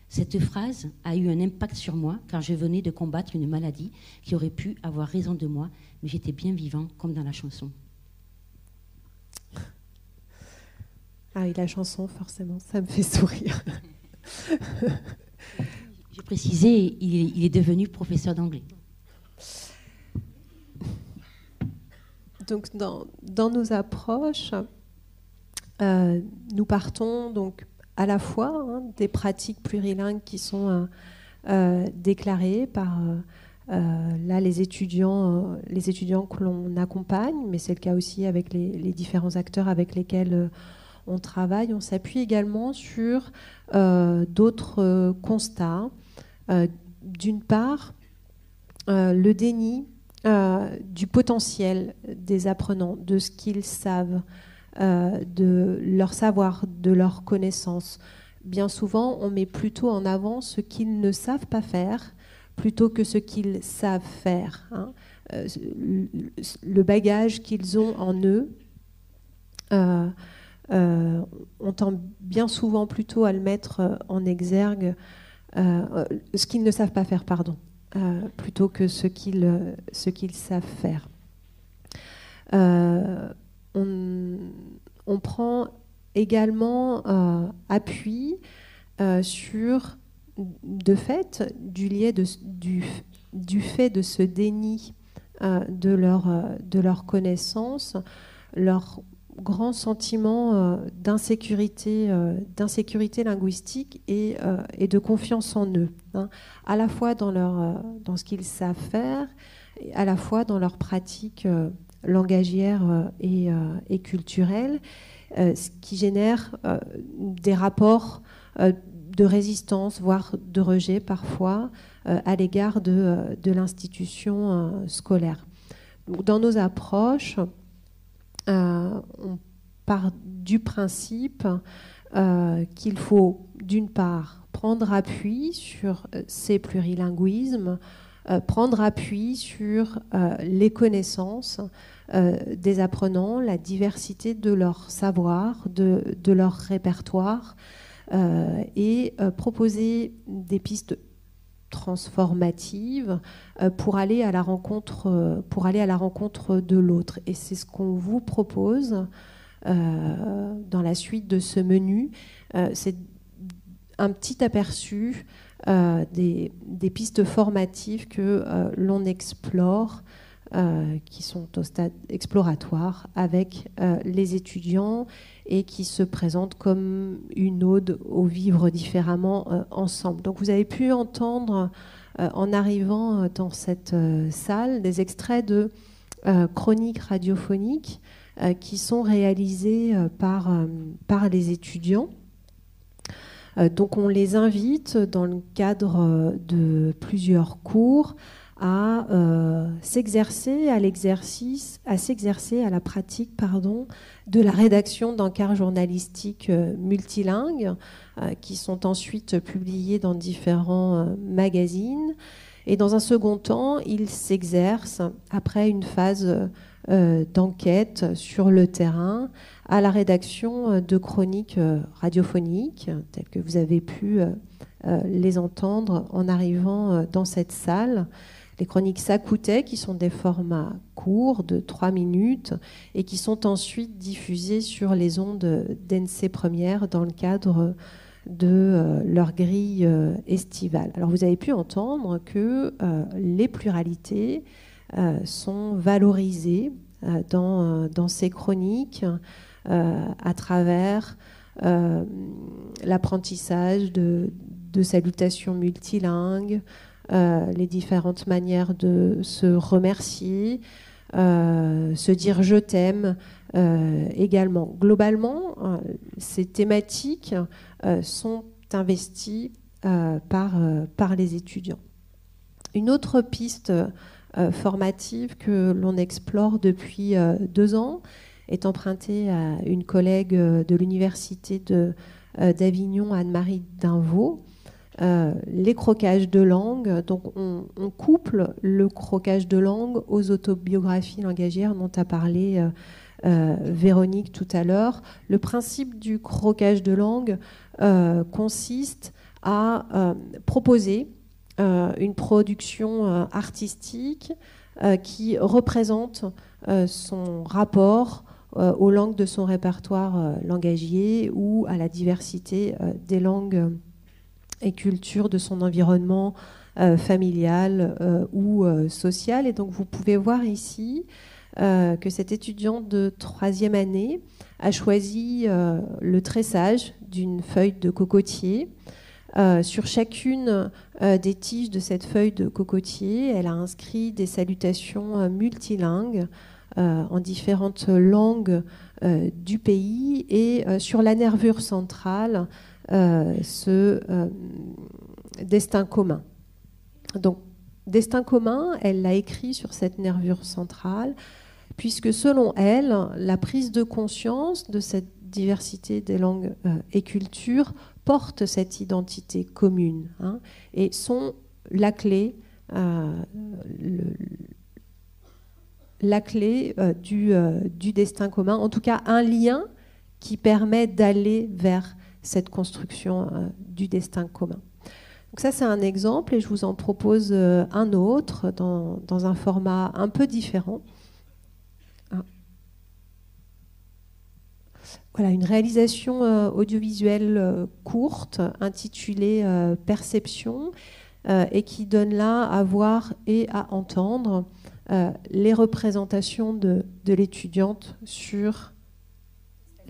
Cette phrase a eu un impact sur moi car je venais de combattre une maladie qui aurait pu avoir raison de moi, mais j'étais bien vivant comme dans la chanson. Ah oui, la chanson, forcément, ça me fait sourire. J'ai précisé, il est devenu professeur d'anglais. Donc, dans nos approches, nous partons donc à la fois des pratiques plurilingues qui sont déclarées par là les étudiants que l'on accompagne, mais c'est le cas aussi avec les différents acteurs avec lesquels on travaille. On s'appuie également sur d'autres constats. D'une part, le déni du potentiel des apprenants, de ce qu'ils savent, de leur savoir, de leurs connaissances. Bien souvent, on met plutôt en avant ce qu'ils ne savent pas faire plutôt que ce qu'ils savent faire. Le bagage qu'ils ont en eux, on tend bien souvent plutôt à le mettre en exergue, ce qu'ils ne savent pas faire, plutôt que ce qu'ils savent faire. On prend également appui sur, de fait, du fait de ce déni de leur connaissance, leur grand sentiment d'insécurité linguistique et de confiance en eux, hein, à la fois dans ce qu'ils savent faire, et à la fois dans leur pratique langagière et culturelle, ce qui génère des rapports de résistance, voire de rejet parfois, à l'égard de l'institution scolaire. Donc, dans nos approches, on part du principe qu'il faut, d'une part, prendre appui sur ces plurilinguismes, prendre appui sur les connaissances des apprenants, la diversité de leur savoir, de leur répertoire, et proposer des pistes transformative pour aller à la rencontre de l'autre. Et c'est ce qu'on vous propose dans la suite de ce menu. C'est un petit aperçu des pistes formatives que l'on explore, qui sont au stade exploratoire avec les étudiants et qui se présentent comme une ode au vivre différemment ensemble. Donc vous avez pu entendre en arrivant dans cette salle des extraits de chroniques radiophoniques qui sont réalisées par les étudiants. Donc on les invite dans le cadre de plusieurs cours à s'exercer à la pratique de la rédaction d'encarts journalistiques multilingues qui sont ensuite publiés dans différents magazines. Et dans un second temps, ils s'exercent, après une phase d'enquête sur le terrain, à la rédaction de chroniques radiophoniques, telles que vous avez pu les entendre en arrivant dans cette salle. Les chroniques s'acoutaient, qui sont des formats courts de 3 minutes et qui sont ensuite diffusés sur les ondes d'NC Première dans le cadre de leur grille estivale. Alors vous avez pu entendre que les pluralités sont valorisées dans ces chroniques à travers l'apprentissage de salutations multilingues, les différentes manières de se remercier, se dire je t'aime également. Globalement, ces thématiques sont investies par les étudiants. Une autre piste formative que l'on explore depuis 2 ans est empruntée à une collègue de l'université d'Avignon, Anne-Marie Dinvaux. Les croquages de langue. Donc on couple le croquage de langue aux autobiographies langagières dont a parlé Véronique tout à l'heure. Le principe du croquage de langue consiste à proposer une production artistique qui représente son rapport aux langues de son répertoire langagier ou à la diversité des langues et culture de son environnement familial ou social. Et donc vous pouvez voir ici que cette étudiante de 3e année a choisi le tressage d'une feuille de cocotier. Sur chacune des tiges de cette feuille de cocotier, elle a inscrit des salutations multilingues en différentes langues du pays, et sur la nervure centrale, ce destin commun. Donc, destin commun, elle l'a écrit sur cette nervure centrale, puisque selon elle, la prise de conscience de cette diversité des langues et cultures porte cette identité commune, hein, et sont la clé, du destin commun, en tout cas un lien qui permet d'aller vers cette construction du destin commun. Donc ça, c'est un exemple, et je vous en propose un autre dans un format un peu différent. Voilà, une réalisation audiovisuelle courte intitulée Perception, et qui donne là à voir et à entendre les représentations de l'étudiante sur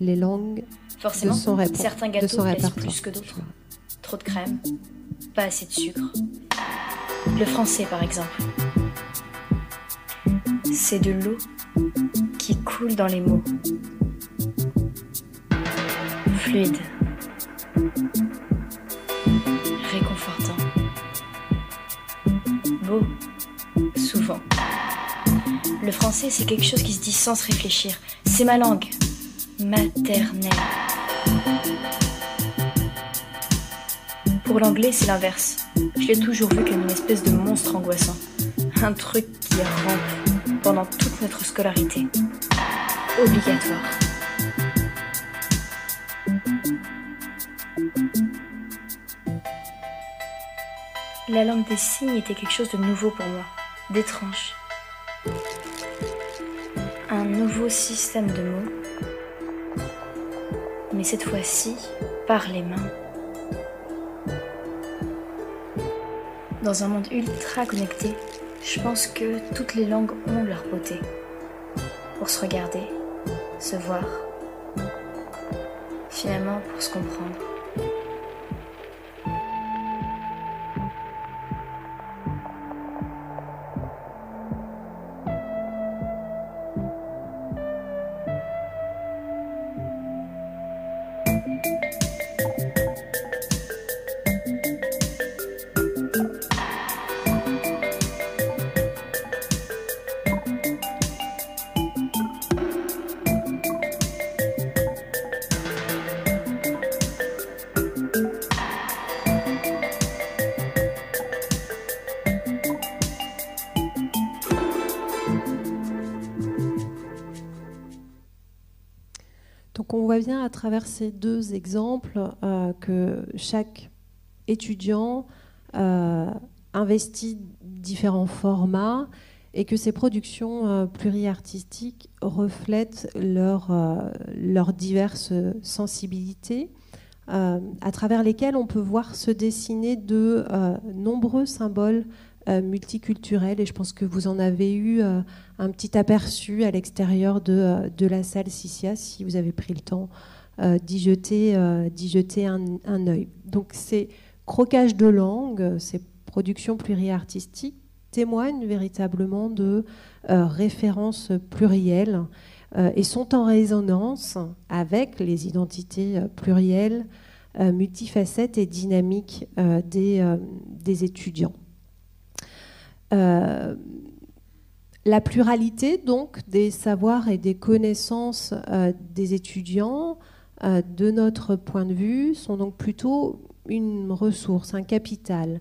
les langues Forcément, de son certains de son gâteaux plaisent répertoire. plus que d'autres. Trop de crème, pas assez de sucre. Le français, par exemple. C'est de l'eau qui coule dans les mots. Fluide. Réconfortant. Beau. Souvent. Le français, c'est quelque chose qui se dit sans se réfléchir. C'est ma langue. Maternelle. Pour l'anglais, c'est l'inverse. Je l'ai toujours vu comme une espèce de monstre angoissant. Un truc qui rampe pendant toute notre scolarité. Obligatoire. La langue des signes était quelque chose de nouveau pour moi, d'étrange. Un nouveau système de mots, mais cette fois-ci, par les mains. Dans un monde ultra connecté, je pense que toutes les langues ont leur beauté. Pour se regarder, se voir, finalement pour se comprendre. Donc on voit bien à travers ces deux exemples que chaque étudiant investit différents formats et que ces productions pluriartistiques reflètent leurs diverses sensibilités, à travers lesquelles on peut voir se dessiner de nombreux symboles multiculturels, et je pense que vous en avez eu un petit aperçu à l'extérieur de la salle Sissia, si vous avez pris le temps d'y jeter un œil. Donc ces croquages de langue, ces productions pluriartistiques témoignent véritablement de références plurielles et sont en résonance avec les identités plurielles, multifacettes et dynamiques des étudiants. La pluralité donc des savoirs et des connaissances des étudiants, de notre point de vue, sont donc plutôt une ressource, un capital,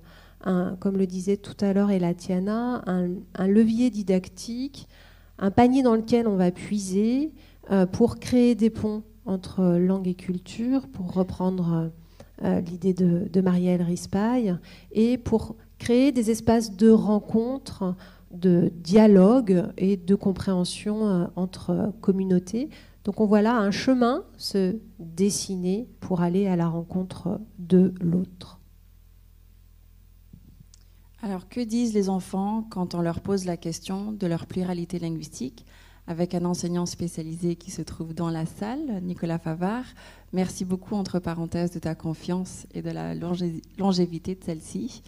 comme le disait tout à l'heure Elatiana, un levier didactique, un panier dans lequel on va puiser pour créer des ponts entre langue et culture, pour reprendre l'idée de Marielle Rispail, et pour créer des espaces de rencontre, de dialogue et de compréhension entre communautés. Donc on voit là un chemin se dessiner pour aller à la rencontre de l'autre. Alors que disent les enfants quand on leur pose la question de leur pluralité linguistique, avec un enseignant spécialisé qui se trouve dans la salle, Nicolas Favard? Merci beaucoup, entre parenthèses, de ta confiance et de la longévité de celle-ci.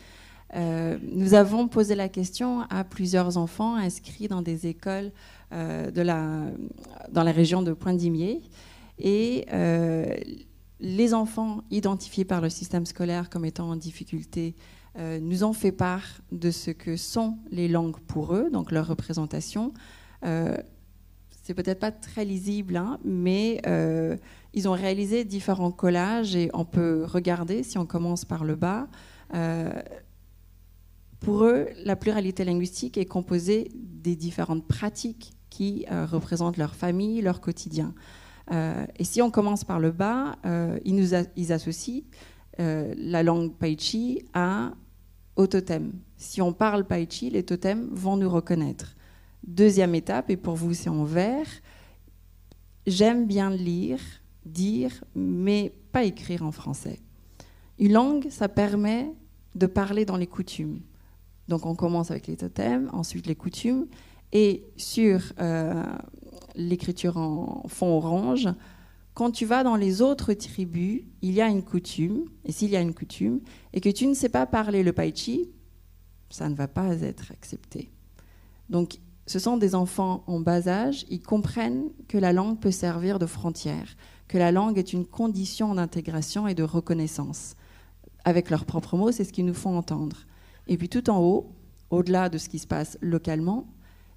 Nous avons posé la question à plusieurs enfants inscrits dans des écoles dans la région de Pointe-d'Imier. Et les enfants identifiés par le système scolaire comme étant en difficulté nous ont fait part de ce que sont les langues pour eux, donc leur représentation. C'est peut-être pas très lisible, hein, mais ils ont réalisé différents collages et on peut regarder, si on commence par le bas, pour eux, la pluralité linguistique est composée des différentes pratiques qui représentent leur famille, leur quotidien. Et si on commence par le bas, ils associent la langue Païchi au totem. Si on parle Païchi, les totems vont nous reconnaître. Deuxième étape, et pour vous c'est en vert, j'aime bien lire, dire, mais pas écrire en français. Une langue, ça permet de parler dans les coutumes. Donc on commence avec les totems, ensuite les coutumes, et sur l'écriture en fond orange, quand tu vas dans les autres tribus, il y a une coutume, et s'il y a une coutume, et que tu ne sais pas parler le Paichi, ça ne va pas être accepté. Donc, ce sont des enfants en bas âge, ils comprennent que la langue peut servir de frontière, que la langue est une condition d'intégration et de reconnaissance. Avec leurs propres mots, c'est ce qu'ils nous font entendre. Et puis tout en haut, au-delà de ce qui se passe localement,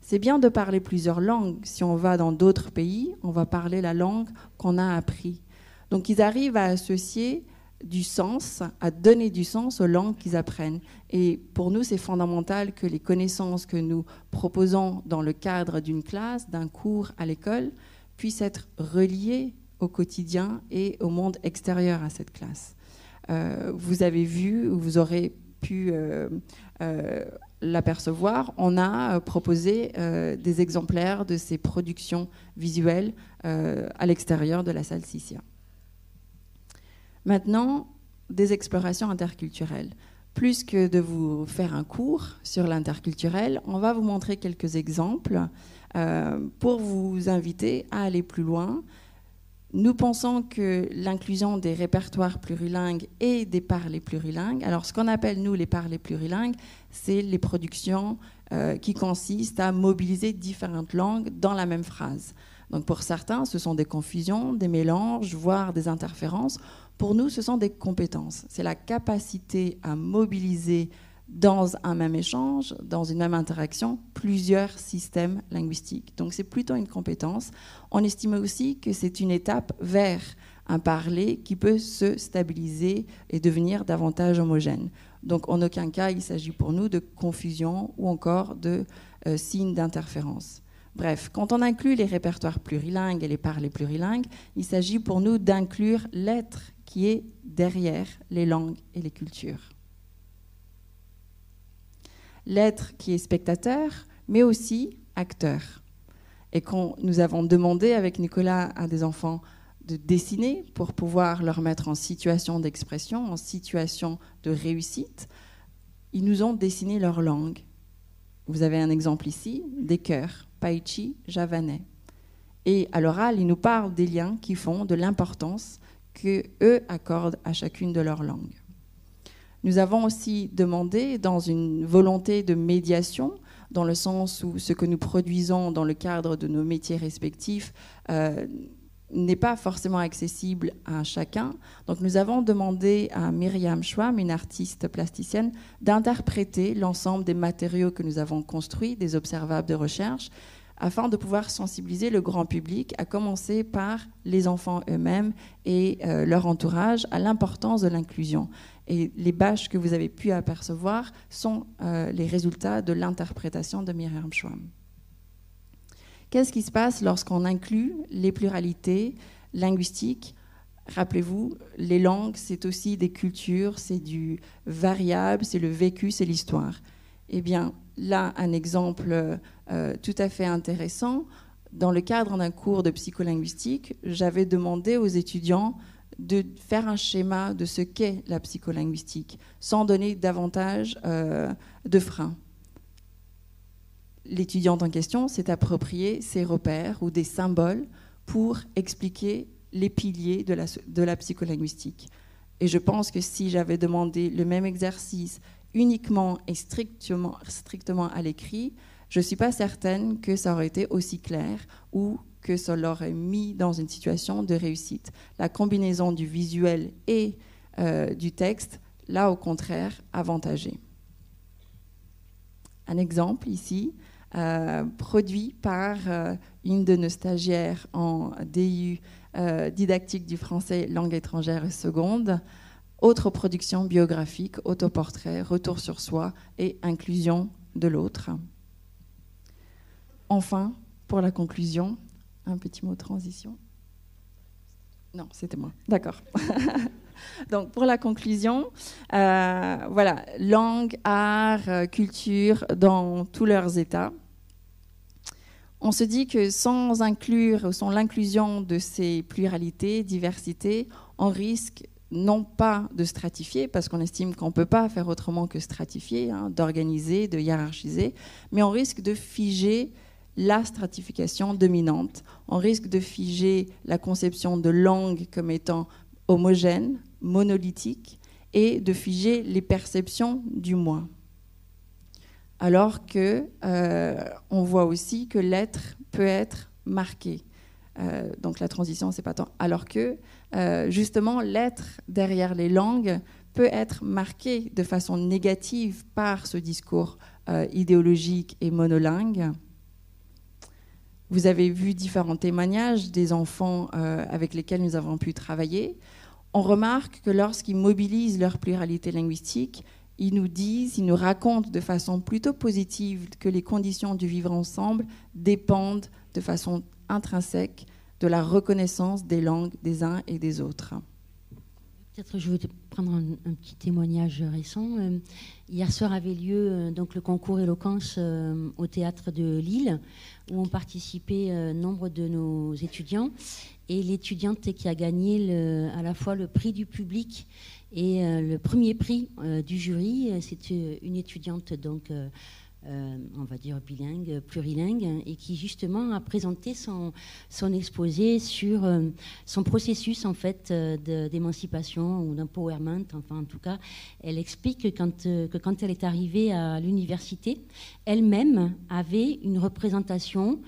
c'est bien de parler plusieurs langues. Si on va dans d'autres pays, on va parler la langue qu'on a appris. Donc ils arrivent à associer du sens, à donner du sens aux langues qu'ils apprennent. Et pour nous, c'est fondamental que les connaissances que nous proposons dans le cadre d'une classe, d'un cours à l'école, puissent être reliées au quotidien et au monde extérieur à cette classe. Vous avez vu, ou vous aurez pu l'apercevoir, on a proposé des exemplaires de ces productions visuelles à l'extérieur de la salle Cicia. Maintenant, des explorations interculturelles. Plus que de vous faire un cours sur l'interculturel, on va vous montrer quelques exemples pour vous inviter à aller plus loin. Nous pensons que l'inclusion des répertoires plurilingues et des parlers plurilingues, alors ce qu'on appelle nous les parlers plurilingues, c'est les productions qui consistent à mobiliser différentes langues dans la même phrase. Donc pour certains, ce sont des confusions, des mélanges, voire des interférences. Pour nous, ce sont des compétences. C'est la capacité à mobiliser dans un même échange, dans une même interaction, plusieurs systèmes linguistiques. Donc c'est plutôt une compétence. On estime aussi que c'est une étape vers un parler qui peut se stabiliser et devenir davantage homogène. Donc en aucun cas, il s'agit pour nous de confusion ou encore de signes d'interférence. Bref, quand on inclut les répertoires plurilingues et les parlers plurilingues, il s'agit pour nous d'inclure l'être qui est derrière les langues et les cultures. L'être qui est spectateur, mais aussi acteur. Et quand nous avons demandé avec Nicolas à des enfants de dessiner pour pouvoir leur mettre en situation d'expression, en situation de réussite, ils nous ont dessiné leur langue. Vous avez un exemple ici, des chœurs, Paichi, javanais. Et à l'oral, ils nous parlent des liens qui font de l'importance qu'eux accordent à chacune de leurs langues. Nous avons aussi demandé, dans une volonté de médiation, dans le sens où ce que nous produisons dans le cadre de nos métiers respectifs n'est pas forcément accessible à chacun. Donc nous avons demandé à Myriam Schwam, une artiste plasticienne, d'interpréter l'ensemble des matériaux que nous avons construits, des observables de recherche, afin de pouvoir sensibiliser le grand public, à commencer par les enfants eux-mêmes et leur entourage, à l'importance de l'inclusion. Et les bâches que vous avez pu apercevoir sont les résultats de l'interprétation de Myriam Schwam. Qu'est-ce qui se passe lorsqu'on inclut les pluralités linguistiques? Rappelez-vous, les langues, c'est aussi des cultures, c'est du variable, c'est le vécu, c'est l'histoire. Eh bien, là, un exemple tout à fait intéressant. Dans le cadre d'un cours de psycholinguistique, j'avais demandé aux étudiants de faire un schéma de ce qu'est la psycholinguistique, sans donner davantage de freins. L'étudiante en question s'est approprié ces repères ou des symboles pour expliquer les piliers de la psycholinguistique. Et je pense que si j'avais demandé le même exercice uniquement et strictement à l'écrit, je ne suis pas certaine que ça aurait été aussi clair ou que ça l'aurait mis dans une situation de réussite. La combinaison du visuel et du texte l'a au contraire avantagé. Un exemple ici, produit par une de nos stagiaires en DU didactique du français langue étrangère et seconde. Autre production biographique, autoportrait, retour sur soi et inclusion de l'autre. Enfin, pour la conclusion, un petit mot de transition. Non, c'était moi. D'accord. Donc, pour la conclusion, voilà, langue, art, culture dans tous leurs états. On se dit que sans l'inclusion de ces pluralités, diversités, on risque non pas de stratifier, parce qu'on estime qu'on ne peut pas faire autrement que stratifier, d'organiser, de hiérarchiser, mais on risque de figer la stratification dominante. On risque de figer la conception de langue comme étant homogène, monolithique, et de figer les perceptions du moi. Alors que on voit aussi que l'être peut être marqué. Donc la transition, c'est pas tant. Alors que justement l'être derrière les langues peut être marqué de façon négative par ce discours idéologique et monolingue. Vous avez vu différents témoignages des enfants avec lesquels nous avons pu travailler. On remarque que lorsqu'ils mobilisent leur pluralité linguistique, ils nous racontent de façon plutôt positive que les conditions du vivre ensemble dépendent de façon intrinsèque de la reconnaissance des langues des uns et des autres. Peut-être je vais prendre un petit témoignage récent. Hier soir avait lieu donc le concours Éloquence au théâtre de Lille, où ont participé nombre de nos étudiants. Et l'étudiante qui a gagné à la fois le prix du public et le premier prix du jury, c'est une étudiante donc on va dire bilingue, plurilingue, et qui justement a présenté son exposé sur son processus en fait d'émancipation ou d'empowerment. Enfin, en tout cas, elle explique que quand elle est arrivée à l'université, elle-même avait une représentation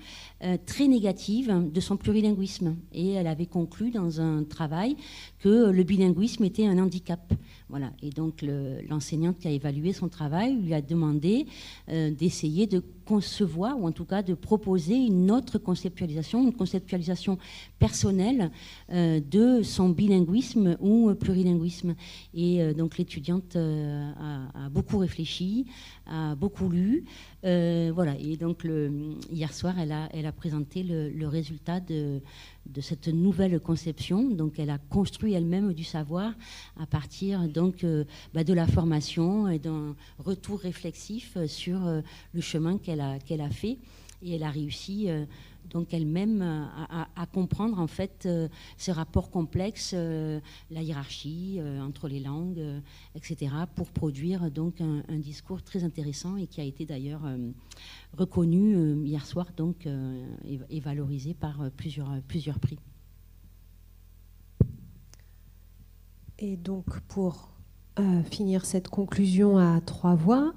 très négative de son plurilinguisme, et elle avait conclu dans un travail que le bilinguisme était un handicap. Voilà. Et donc l'enseignante qui a évalué son travail lui a demandé d'essayer de concevoir, ou en tout cas de proposer une autre conceptualisation, une conceptualisation personnelle de son bilinguisme ou plurilinguisme. Et donc l'étudiante a beaucoup réfléchi, a beaucoup lu. Voilà. Et donc hier soir, elle a présenté le résultat de cette nouvelle conception. Donc elle a construit elle-même du savoir à partir donc de la formation et d'un retour réflexif sur le chemin qu'elle a fait, et elle a réussi donc elle-même à comprendre en fait ces rapports complexes, la hiérarchie entre les langues, etc., pour produire donc un discours très intéressant, et qui a été d'ailleurs reconnu hier soir donc et valorisé par plusieurs prix. Et donc pour finir cette conclusion à 3 voix,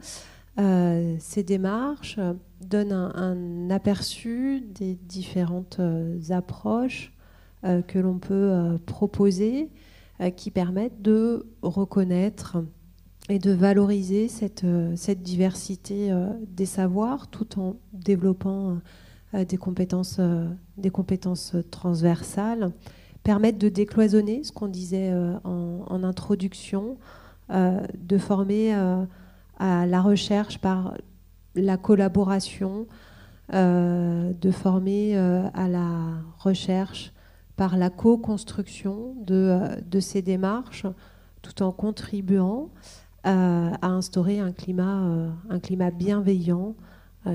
ces démarches donnent un aperçu des différentes approches que l'on peut proposer, qui permettent de reconnaître et de valoriser cette diversité des savoirs, tout en développant des compétences transversales, permettent de décloisonner ce qu'on disait en introduction, de former à la recherche par la collaboration, de former à la recherche par la co-construction de ces démarches, tout en contribuant à instaurer un climat bienveillant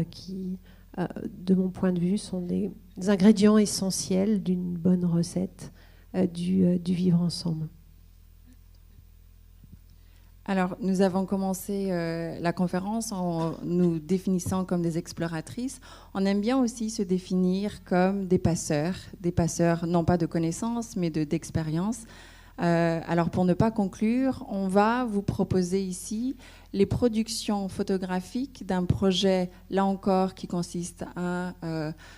qui, de mon point de vue, sont des ingrédients essentiels d'une bonne recette du vivre ensemble. Alors, nous avons commencé la conférence en nous définissant comme des exploratrices. On aime bien aussi se définir comme des passeurs non pas de connaissances, mais d'expériences. Alors, pour ne pas conclure, on va vous proposer ici les productions photographiques d'un projet, là encore, qui consiste à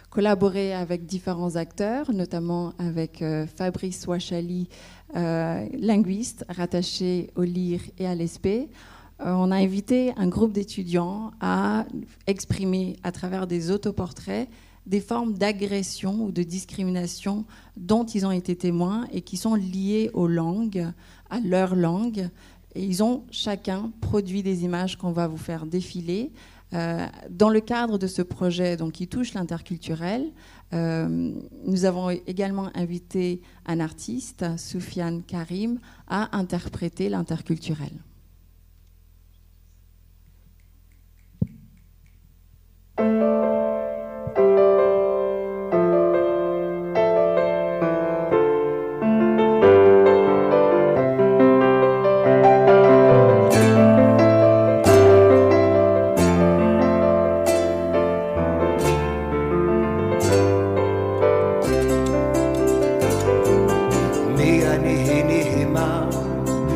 collaborer avec différents acteurs, notamment avec Fabrice Ouachali, linguiste rattaché au LIR et à l'ESP. On a invité un groupe d'étudiants à exprimer à travers des autoportraits des formes d'agression ou de discrimination dont ils ont été témoins et qui sont liées aux langues, à leur langue. Et ils ont chacun produit des images qu'on va vous faire défiler. Dans le cadre de ce projet donc, qui touche l'interculturel, nous avons également invité un artiste, Soufiane Karim, à interpréter l'interculturel. Nehema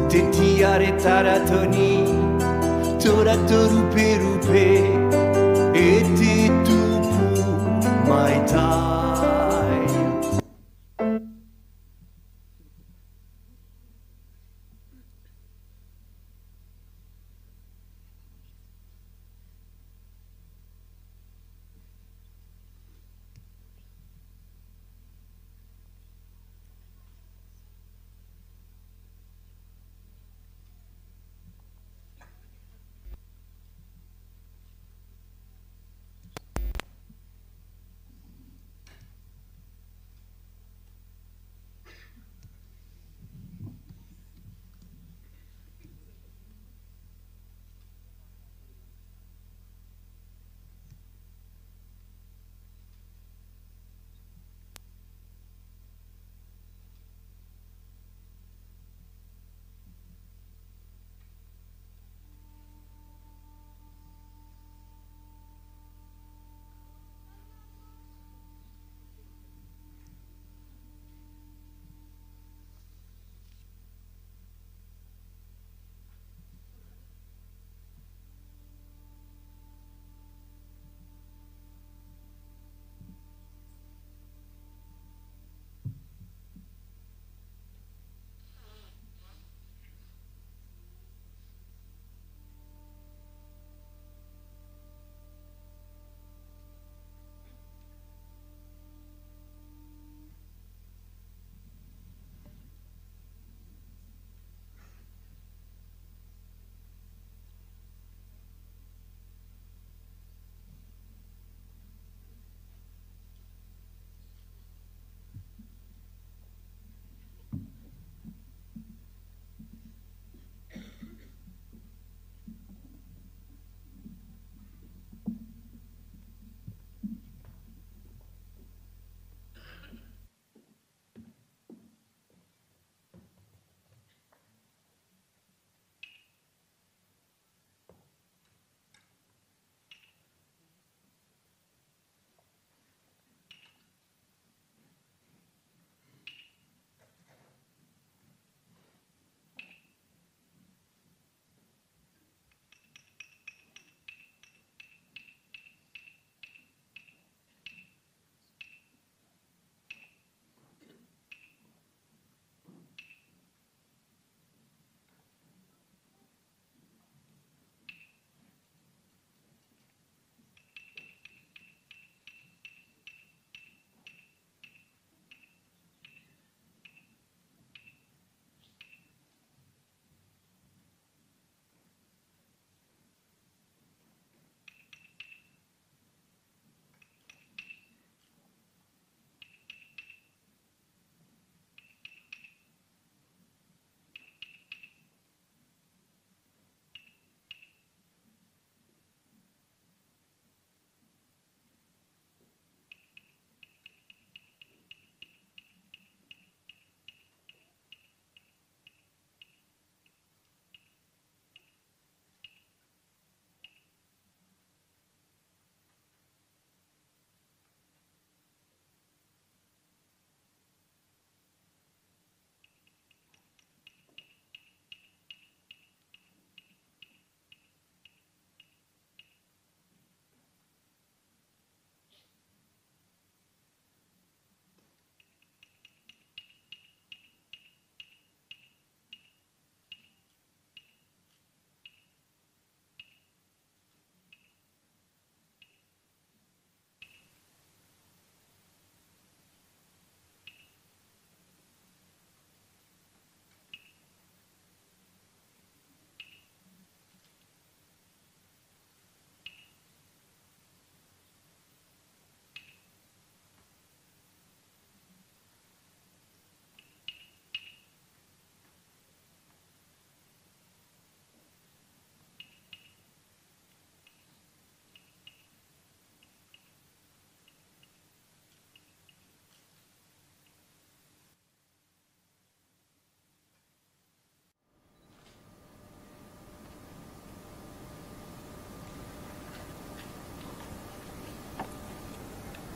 te tiare taratoni tora torupe rupe e te tupu mai tai.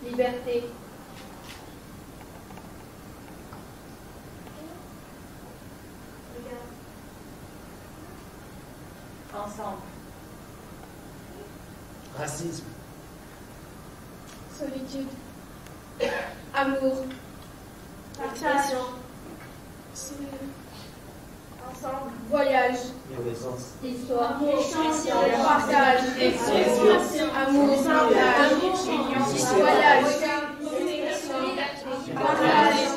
Liberté. ensemble. Racisme. Solitude. Amour. Partage. Ensemble. Voyage. Histoire. Partage. Amour. Voyage. Partage.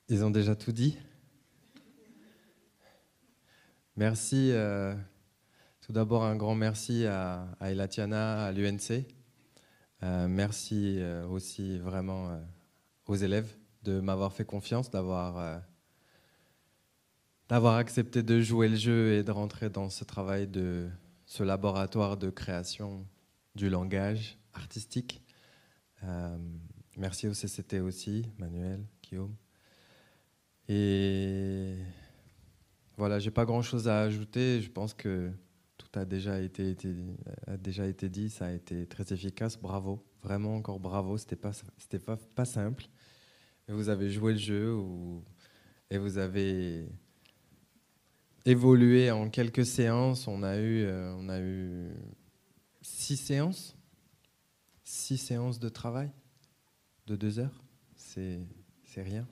Ils ont déjà tout dit. Merci. Tout d'abord, un grand merci à Elatiana, à l'UNC. Merci aussi vraiment aux élèves de m'avoir fait confiance, d'avoir accepté de jouer le jeu et de rentrer dans ce travail de ce laboratoire de création du langage artistique. Merci au CCT aussi, Manuel, Guillaume. Et voilà, j'ai pas grand-chose à ajouter. Je pense que tout a déjà été dit. Ça a été très efficace. Bravo, vraiment encore bravo. C'était pas simple. Mais vous avez joué le jeu et vous avez évolué en quelques séances. On a eu 6 séances. 6 séances de travail de 2 heures. C'est rien.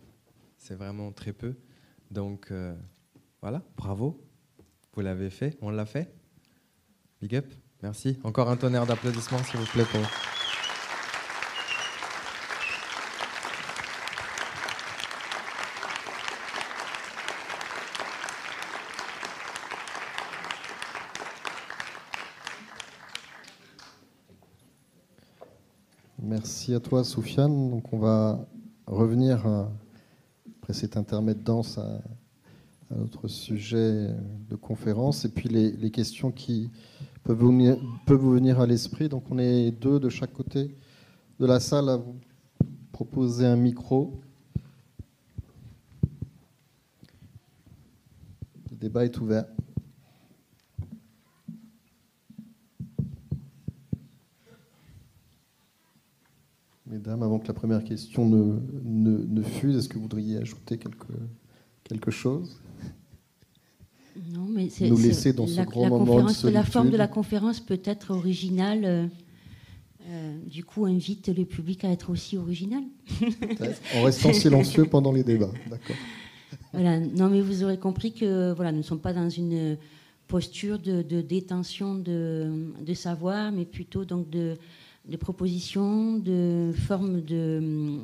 C'est vraiment très peu. Donc voilà, bravo. Vous l'avez fait, on l'a fait. Big up, merci. Encore un tonnerre d'applaudissements, s'il vous plaît, pour... Merci à toi, Soufiane. Donc on va revenir, après cet intermède dense, à notre sujet de conférence, et puis les questions qui peuvent vous venir à l'esprit. Donc on est 2 de chaque côté de la salle à vous proposer un micro. Le débat est ouvert. Mesdames, avant que la première question ne fuse, est-ce que vous voudriez ajouter quelque chose? Non, mais nous laisser dans ce grand moment de solitude. La forme de la conférence peut être originale. Du coup, invite le public à être aussi original. En restant silencieux pendant les débats. D'accord. Voilà. Non, mais vous aurez compris que voilà, nous ne sommes pas dans une posture de détention de savoir, mais plutôt donc de propositions, de formes de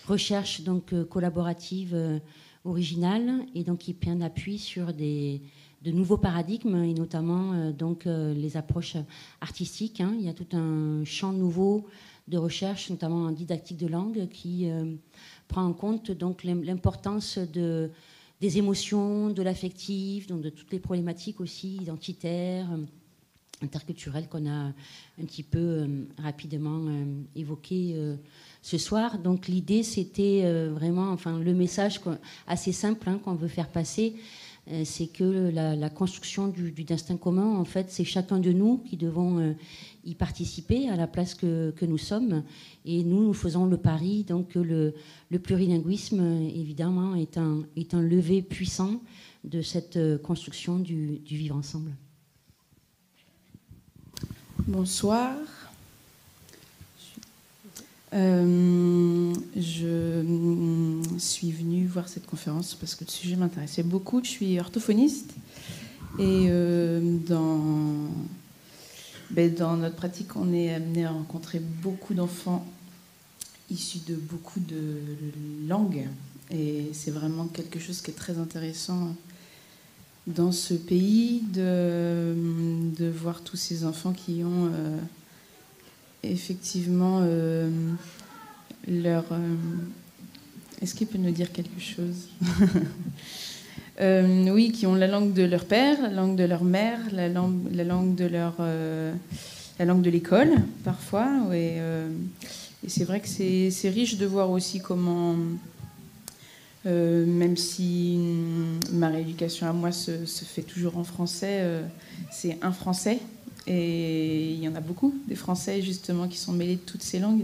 recherche donc collaborative originale, et donc qui prennent appui sur de nouveaux paradigmes, et notamment donc les approches artistiques. Il y a tout un champ nouveau de recherche, notamment en didactique de langue, qui prend en compte donc l'importance des émotions, de l'affectif, donc de toutes les problématiques aussi identitaires, interculturelles, qu'on a un petit peu rapidement évoqué ce soir. Donc l'idée, c'était vraiment, enfin le message assez simple qu'on veut faire passer, c'est que la construction du destin commun, en fait, c'est chacun de nous qui devons y participer à la place que nous sommes. Et nous faisons le pari donc que le plurilinguisme, évidemment, est un levier puissant de cette construction du vivre ensemble. Bonsoir. Je suis venue voir cette conférence parce que le sujet m'intéressait beaucoup. Je suis orthophoniste et dans notre pratique, on est amené à rencontrer beaucoup d'enfants issus de beaucoup de langues, et c'est vraiment quelque chose qui est très intéressant dans ce pays, de voir tous ces enfants qui ont effectivement leur... Est-ce qu'il peut nous dire quelque chose? Oui, qui ont la langue de leur père, la langue de leur mère, la langue de l'école, parfois. Et c'est vrai que c'est riche de voir aussi comment... même si ma rééducation à moi se fait toujours en français, c'est un français. Et il y en a beaucoup, des Français, justement, qui sont mêlés de toutes ces langues.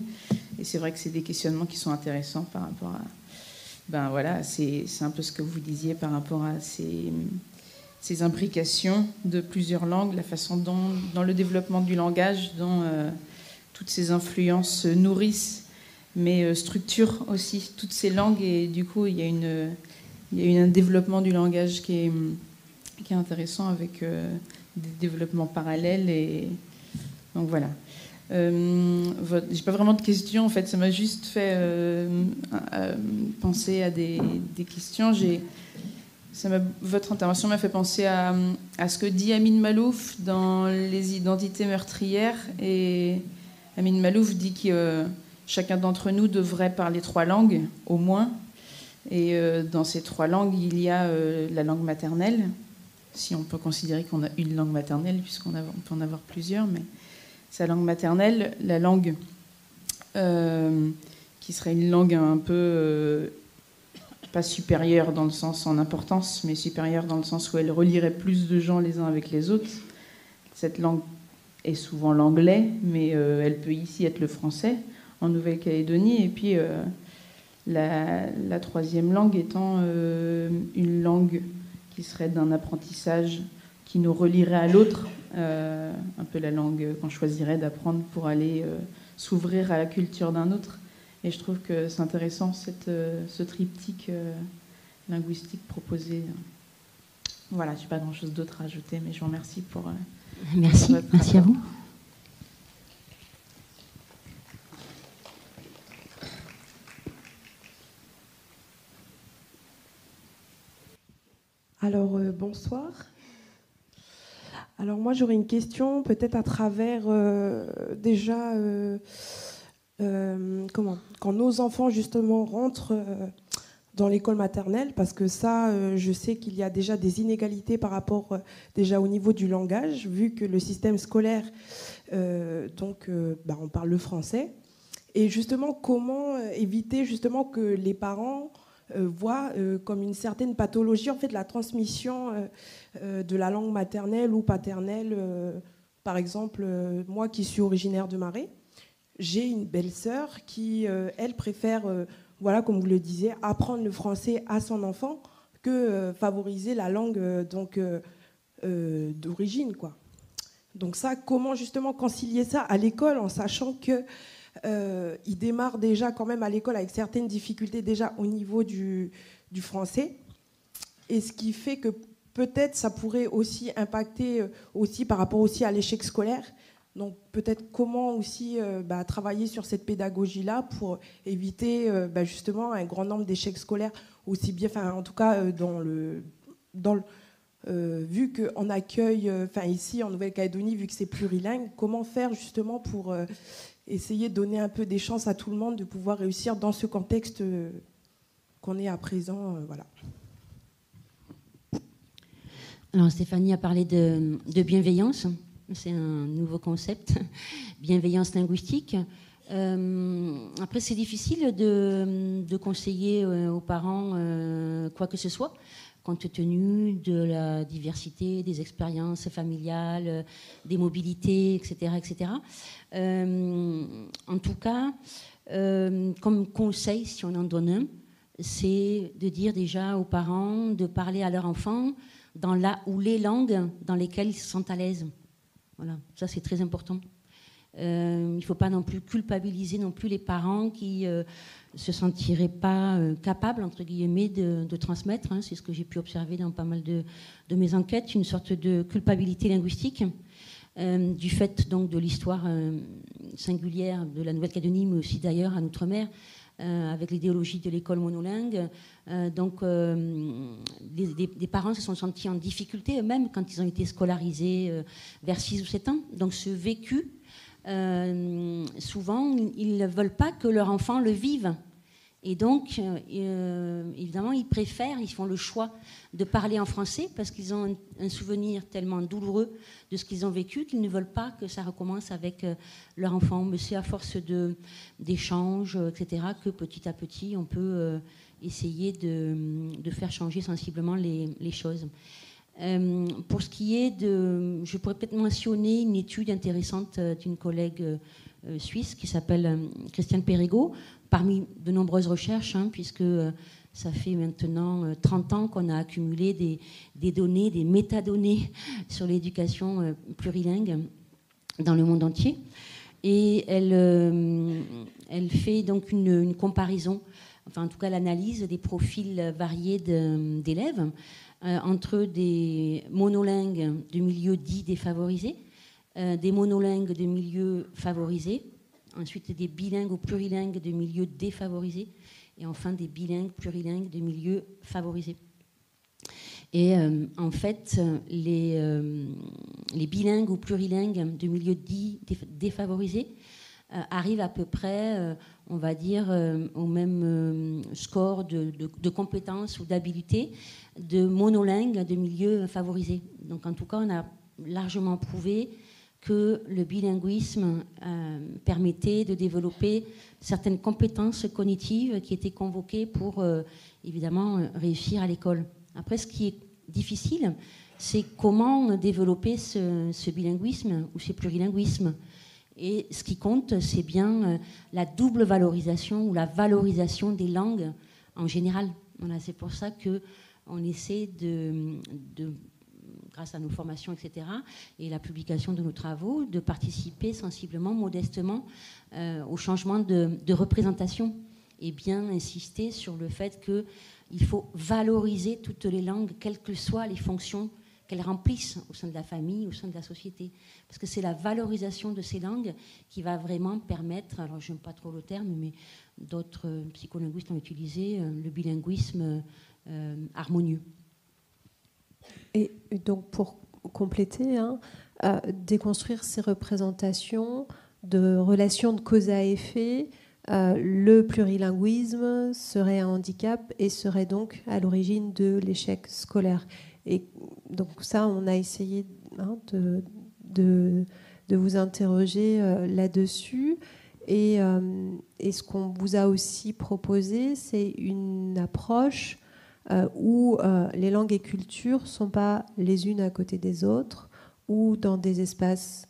Et c'est vrai que c'est des questionnements qui sont intéressants par rapport à... Ben voilà, c'est un peu ce que vous disiez par rapport à ces imbrications de plusieurs langues, la façon dont, dans le développement du langage, dont toutes ces influences nourrissent, mais structurent aussi toutes ces langues. Et du coup, il y a un développement du langage qui est intéressant, avec des développements parallèles. Et donc voilà. J'ai pas vraiment de questions, en fait, ça m'a juste fait penser à des questions. Votre intervention m'a fait penser à ce que dit Amin Maalouf dans Les identités meurtrières. Et Amin Maalouf dit que chacun d'entre nous devrait parler 3 langues, au moins. Et dans ces 3 langues, il y a la langue maternelle, si on peut considérer qu'on a une langue maternelle, puisqu'on peut en avoir plusieurs, mais sa langue maternelle, la langue qui serait une langue un peu... pas supérieure dans le sens en importance, mais supérieure dans le sens où elle relierait plus de gens les uns avec les autres. Cette langue est souvent l'anglais, mais elle peut ici être le français, en Nouvelle-Calédonie. Et puis la 3e langue étant une langue qui serait d'un apprentissage qui nous relierait à l'autre, un peu la langue qu'on choisirait d'apprendre pour aller s'ouvrir à la culture d'un autre. Et je trouve que c'est intéressant, ce triptyque linguistique proposé. Voilà, je n'ai pas grand-chose d'autre à ajouter, mais je vous remercie pour... Merci, merci à vous. Alors, bonsoir. Alors, moi, j'aurais une question, peut-être à travers déjà... quand nos enfants justement rentrent dans l'école maternelle, parce que ça, je sais qu'il y a déjà des inégalités par rapport déjà au niveau du langage, vu que le système scolaire, on parle le français, et justement comment éviter justement que les parents voient comme une certaine pathologie en fait la transmission de la langue maternelle ou paternelle. Par exemple, moi qui suis originaire de Marais, j'ai une belle-sœur qui, elle, préfère, voilà, comme vous le disiez, apprendre le français à son enfant que favoriser la langue d'origine, quoi. Donc ça, comment justement concilier ça à l'école en sachant que il démarre déjà quand même à l'école avec certaines difficultés déjà au niveau du français, et ce qui fait que peut-être ça pourrait aussi impacter aussi par rapport aussi à l'échec scolaire. Donc peut-être comment aussi travailler sur cette pédagogie-là pour éviter justement un grand nombre d'échecs scolaires, aussi bien, en tout cas vu qu'on accueille, ici en Nouvelle-Calédonie, vu que c'est plurilingue, comment faire justement pour essayer de donner un peu des chances à tout le monde de pouvoir réussir dans ce contexte qu'on est à présent, voilà. Alors Stéphanie a parlé de bienveillance. C'est un nouveau concept, bienveillance linguistique. Après, c'est difficile de conseiller aux parents quoi que ce soit, compte tenu de la diversité des expériences familiales, des mobilités, etc. etc. En tout cas, comme conseil, si on en donne un, c'est de dire déjà aux parents de parler à leur enfant dans la ou les langues dans lesquelles ils se sentent à l'aise. Voilà, ça c'est très important. Il ne faut pas non plus culpabiliser non plus les parents qui se sentiraient pas capables, entre guillemets, de transmettre. Hein, c'est ce que j'ai pu observer dans pas mal de mes enquêtes, une sorte de culpabilité linguistique du fait donc de l'histoire singulière de la Nouvelle-Calédonie, mais aussi d'ailleurs en Outre-mer, avec l'idéologie de l'école monolingue. Des parents se sont sentis en difficulté eux-mêmes quand ils ont été scolarisés vers 6 ou 7 ans. Donc ce vécu, souvent, ils ne veulent pas que leur enfant le vive. Et donc, évidemment, ils font le choix de parler en français parce qu'ils ont un souvenir tellement douloureux de ce qu'ils ont vécu qu'ils ne veulent pas que ça recommence avec leur enfant. Mais c'est à force d'échanges, etc., que petit à petit, on peut essayer de faire changer sensiblement les choses. Pour ce qui est je pourrais peut-être mentionner une étude intéressante d'une collègue suisse qui s'appelle Christiane Perrigo, parmi de nombreuses recherches, hein, puisque ça fait maintenant 30 ans qu'on a accumulé des données, des métadonnées sur l'éducation plurilingue dans le monde entier. Et elle fait donc une comparaison, enfin en tout cas l'analyse des profils variés d'élèves entre des monolingues de milieux dits défavorisés des monolingues de milieux favorisés, ensuite des bilingues ou plurilingues de milieux défavorisés, et enfin des bilingues plurilingues de milieux favorisés. Et en fait, les bilingues ou plurilingues de milieux dits défavorisés arrivent à peu près, on va dire, au même score de compétences ou d'habilité de monolingues de milieux favorisés. Donc en tout cas, on a largement prouvé que le bilinguisme permettait de développer certaines compétences cognitives qui étaient convoquées pour, évidemment, réussir à l'école. Après, ce qui est difficile, c'est comment développer ce bilinguisme ou ce plurilinguisme. Et ce qui compte, c'est bien la double valorisation ou la valorisation des langues en général. Voilà, c'est pour ça qu'on essaie grâce à nos formations, etc., et la publication de nos travaux, de participer sensiblement, modestement au changement de représentation et bien insister sur le fait qu'il faut valoriser toutes les langues, quelles que soient les fonctions qu'elles remplissent au sein de la famille, au sein de la société. Parce que c'est la valorisation de ces langues qui va vraiment permettre, alors je n'aime pas trop le terme, mais d'autres psycholinguistes ont utilisé le bilinguisme harmonieux. Et donc pour compléter, déconstruire ces représentations de relations de cause à effet, le plurilinguisme serait un handicap et serait donc à l'origine de l'échec scolaire. Et donc ça, on a essayé de vous interroger là-dessus. Et ce qu'on vous a aussi proposé, c'est une approche où les langues et cultures ne sont pas les unes à côté des autres, ou dans des espaces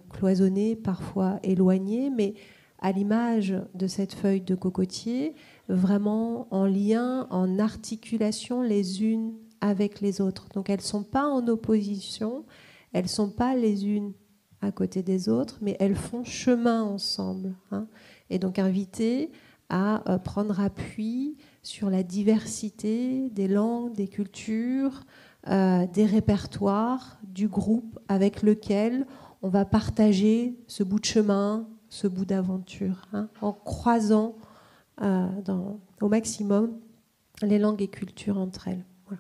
cloisonnés, parfois éloignés, mais à l'image de cette feuille de cocotier, vraiment en lien, en articulation les unes avec les autres. Donc elles ne sont pas en opposition, elles ne sont pas les unes à côté des autres, mais elles font chemin ensemble. Et donc inviter à prendre appui sur la diversité des langues, des cultures, des répertoires, du groupe avec lequel on va partager ce bout de chemin, ce bout d'aventure, en croisant au maximum les langues et cultures entre elles. Voilà.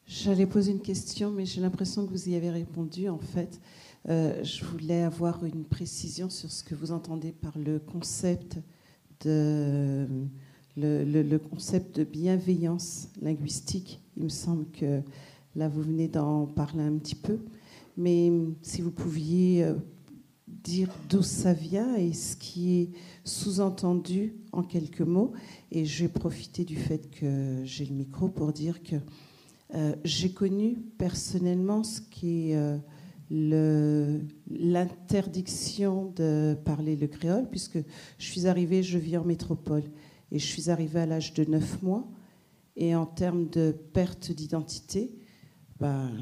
J'allais poser une question, mais j'ai l'impression que vous y avez répondu. En fait, je voulais avoir une précision sur ce que vous entendez par le concept le concept de bienveillance linguistique. Il me semble que là, vous venez d'en parler un petit peu. Mais si vous pouviez dire d'où ça vient et ce qui est sous-entendu en quelques mots. Et je vais profiter du fait que j'ai le micro pour dire que j'ai connu personnellement ce qui est l'interdiction de parler le créole, puisque je vis en métropole, et je suis arrivée à l'âge de 9 mois. Et en termes de perte d'identité,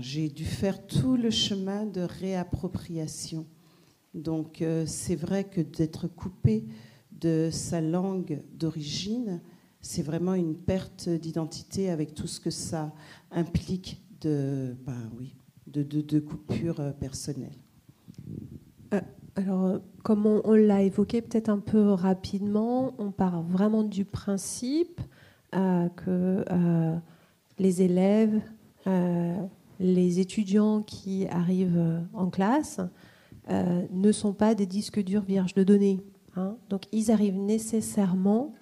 j'ai dû faire tout le chemin de réappropriation. Donc c'est vrai que d'être coupé de sa langue d'origine, c'est vraiment une perte d'identité avec tout ce que ça implique de coupure personnelle. Alors, comme on l'a évoqué peut-être un peu rapidement, on part vraiment du principe que les élèves, les étudiants qui arrivent en classe ne sont pas des disques durs vierges de données. Donc, ils arrivent nécessairement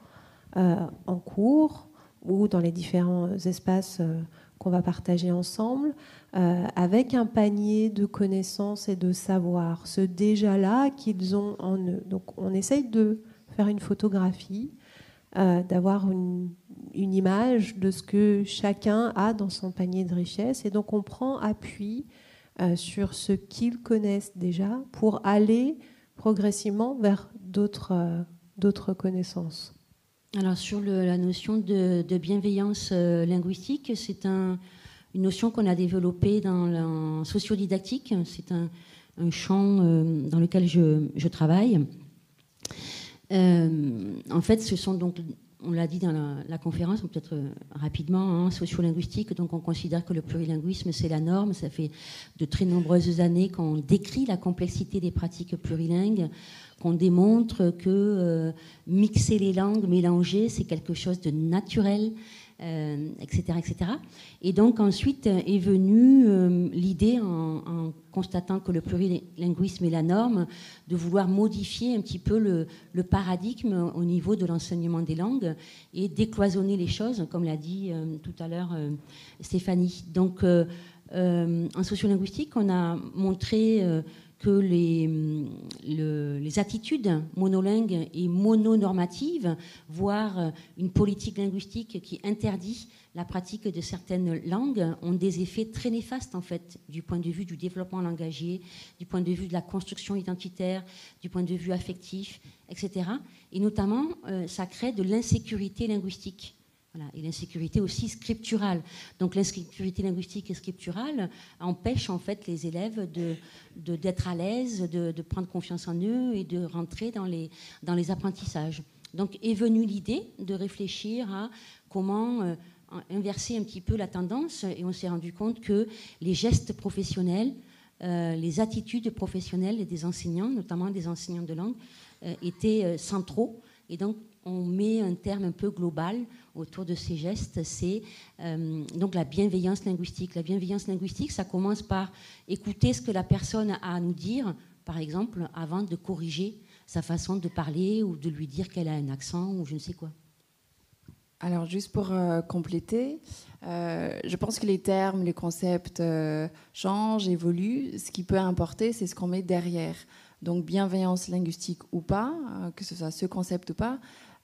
en cours ou dans les différents espaces qu'on va partager ensemble, avec un panier de connaissances et de savoirs, ce déjà-là qu'ils ont en eux. Donc on essaye de faire une photographie, d'avoir une image de ce que chacun a dans son panier de richesse, et donc on prend appui sur ce qu'ils connaissent déjà pour aller progressivement vers d'autres connaissances. Alors sur la notion de bienveillance linguistique, c'est une notion qu'on a développée dans la sociodidactique. C'est un champ dans lequel je travaille. En fait, ce sont donc on l'a dit dans la conférence, peut-être rapidement, hein, sociolinguistique, donc on considère que le plurilinguisme, c'est la norme. Ça fait de très nombreuses années qu'on décrit la complexité des pratiques plurilingues, qu'on démontre que mixer les langues, mélanger, c'est quelque chose de naturel, etc., etc. Et donc ensuite est venue l'idée, en constatant que le plurilinguisme est la norme, de vouloir modifier un petit peu le paradigme au niveau de l'enseignement des langues et décloisonner les choses, comme l'a dit tout à l'heure Stéphanie. Donc en sociolinguistique, on a montré que les attitudes monolingues et mononormatives, voire une politique linguistique qui interdit la pratique de certaines langues, ont des effets très néfastes en fait, du point de vue du développement langagier, du point de vue de la construction identitaire, du point de vue affectif, etc. Et notamment, ça crée de l'insécurité linguistique. Voilà, et l'insécurité aussi scripturale. Donc l'insécurité linguistique et scripturale empêche en fait les élèves d'être à l'aise, de prendre confiance en eux et de rentrer dans les apprentissages. Donc est venue l'idée de réfléchir à comment inverser un petit peu la tendance, et on s'est rendu compte que les gestes professionnels, les attitudes professionnelles des enseignants, notamment des enseignants de langue, étaient centraux. Et donc on met un terme un peu global autour de ces gestes, c'est donc la bienveillance linguistique. La bienveillance linguistique, ça commence par écouter ce que la personne a à nous dire, par exemple, avant de corriger sa façon de parler ou de lui dire qu'elle a un accent ou je ne sais quoi. Alors, juste pour compléter, je pense que les termes, les concepts changent, évoluent. Ce qui peut importer, c'est ce qu'on met derrière. Donc, bienveillance linguistique ou pas, que ce soit ce concept ou pas,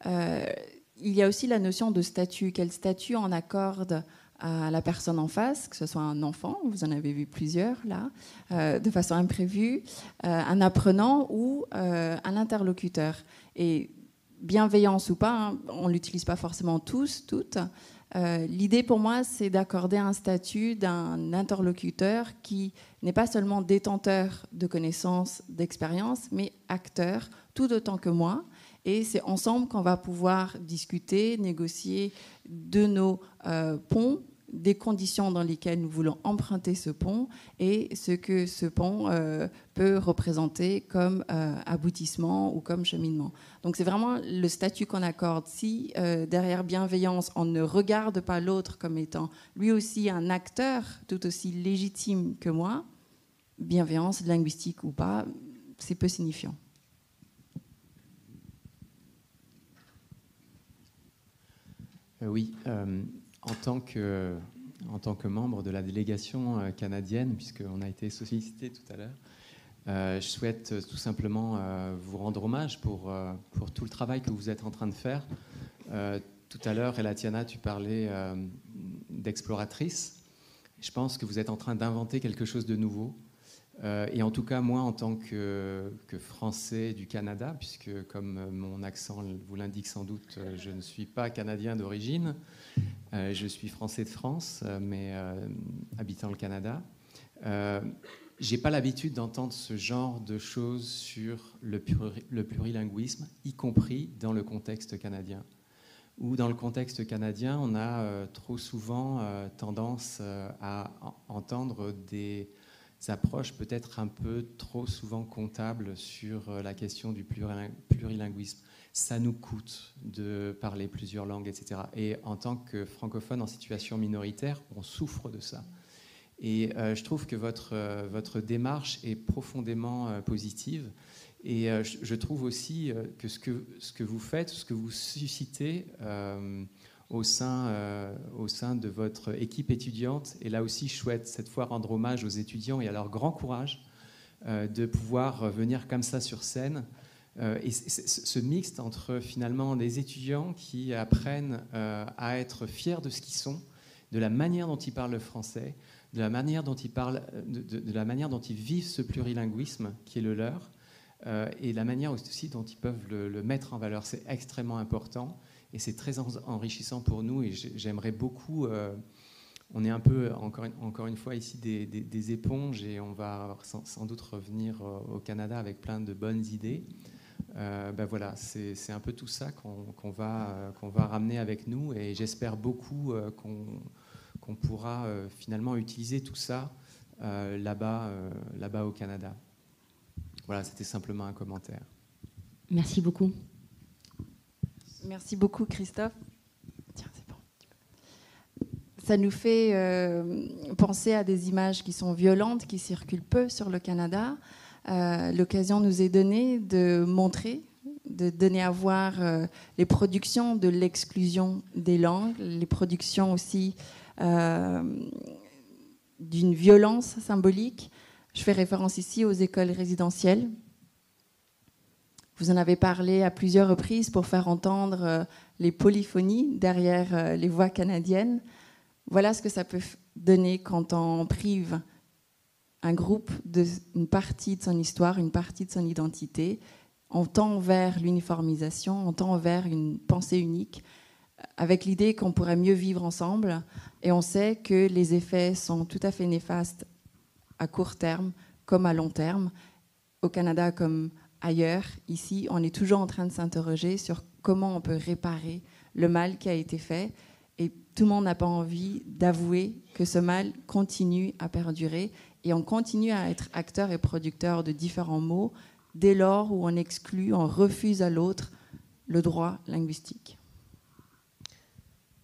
il y a aussi la notion de statut. Quel statut on accorde à la personne en face, que ce soit un enfant, vous en avez vu plusieurs là, de façon imprévue, un apprenant ou un interlocuteur. Et bienveillance ou pas, hein, on ne l'utilise pas forcément tous, toutes. L'idée pour moi, c'est d'accorder un statut d'un interlocuteur qui n'est pas seulement détenteur de connaissances, d'expériences, mais acteur tout autant que moi. Et c'est ensemble qu'on va pouvoir discuter, négocier de nos ponts, des conditions dans lesquelles nous voulons emprunter ce pont et ce que ce pont peut représenter comme aboutissement ou comme cheminement. Donc c'est vraiment le statut qu'on accorde. Si derrière bienveillance, on ne regarde pas l'autre comme étant lui aussi un acteur tout aussi légitime que moi, bienveillance linguistique ou pas, c'est peu signifiant. Oui, en tant que membre de la délégation canadienne, puisqu'on a été sollicité tout à l'heure, je souhaite tout simplement vous rendre hommage pour tout le travail que vous êtes en train de faire. Tout à l'heure, Elatiana, tu parlais d'exploratrice. Je pense que vous êtes en train d'inventer quelque chose de nouveau. Et en tout cas, moi, en tant que Français du Canada, puisque comme mon accent vous l'indique sans doute, je ne suis pas Canadien d'origine, je suis Français de France, mais habitant le Canada. J'ai pas l'habitude d'entendre ce genre de choses sur le plurilinguisme, y compris dans le contexte canadien. Où dans le contexte canadien, on a trop souvent tendance à entendre des approches peut-être un peu trop souvent comptables sur la question du plurilinguisme. Ça nous coûte de parler plusieurs langues, etc. Et en tant que francophone en situation minoritaire, on souffre de ça. Et je trouve que votre démarche est profondément positive. Et je trouve aussi que ce que vous faites, ce que vous suscitez au sein de votre équipe étudiante, et là aussi je souhaite cette fois rendre hommage aux étudiants et à leur grand courage de pouvoir venir comme ça sur scène. Et ce mixte entre finalement des étudiants qui apprennent à être fiers de ce qu'ils sont, de la manière dont ils parlent le français, de la manière dont ils parlent, de la manière dont ils vivent ce plurilinguisme qui est le leur, et la manière aussi dont ils peuvent le mettre en valeur. C'est extrêmement important et c'est très enrichissant pour nous. Et j'aimerais beaucoup... on est un peu, encore une fois, ici des éponges, et on va sans doute revenir au Canada avec plein de bonnes idées. Voilà, c'est un peu tout ça qu'on va ramener avec nous, et j'espère beaucoup qu'on pourra finalement utiliser tout ça là-bas au Canada. Voilà, c'était simplement un commentaire. Merci beaucoup. Merci beaucoup, Christophe. Tiens, c'est bon. Ça nous fait penser à des images qui sont violentes, qui circulent peu sur le Canada. L'occasion nous est donnée de montrer, de donner à voir les productions de l'exclusion des langues, les productions aussi d'une violence symbolique. Je fais référence ici aux écoles résidentielles. Vous en avez parlé à plusieurs reprises pour faire entendre les polyphonies derrière les voix canadiennes. Voilà ce que ça peut donner quand on prive un groupe d'une partie de son histoire, une partie de son identité. On tend vers l'uniformisation, on tend vers une pensée unique, avec l'idée qu'on pourrait mieux vivre ensemble. Et on sait que les effets sont tout à fait néfastes à court terme comme à long terme. Au Canada comme ailleurs, ici, on est toujours en train de s'interroger sur comment on peut réparer le mal qui a été fait. Et tout le monde n'a pas envie d'avouer que ce mal continue à perdurer. Et on continue à être acteur et producteur de différents mots dès lors où on exclut, on refuse à l'autre le droit linguistique.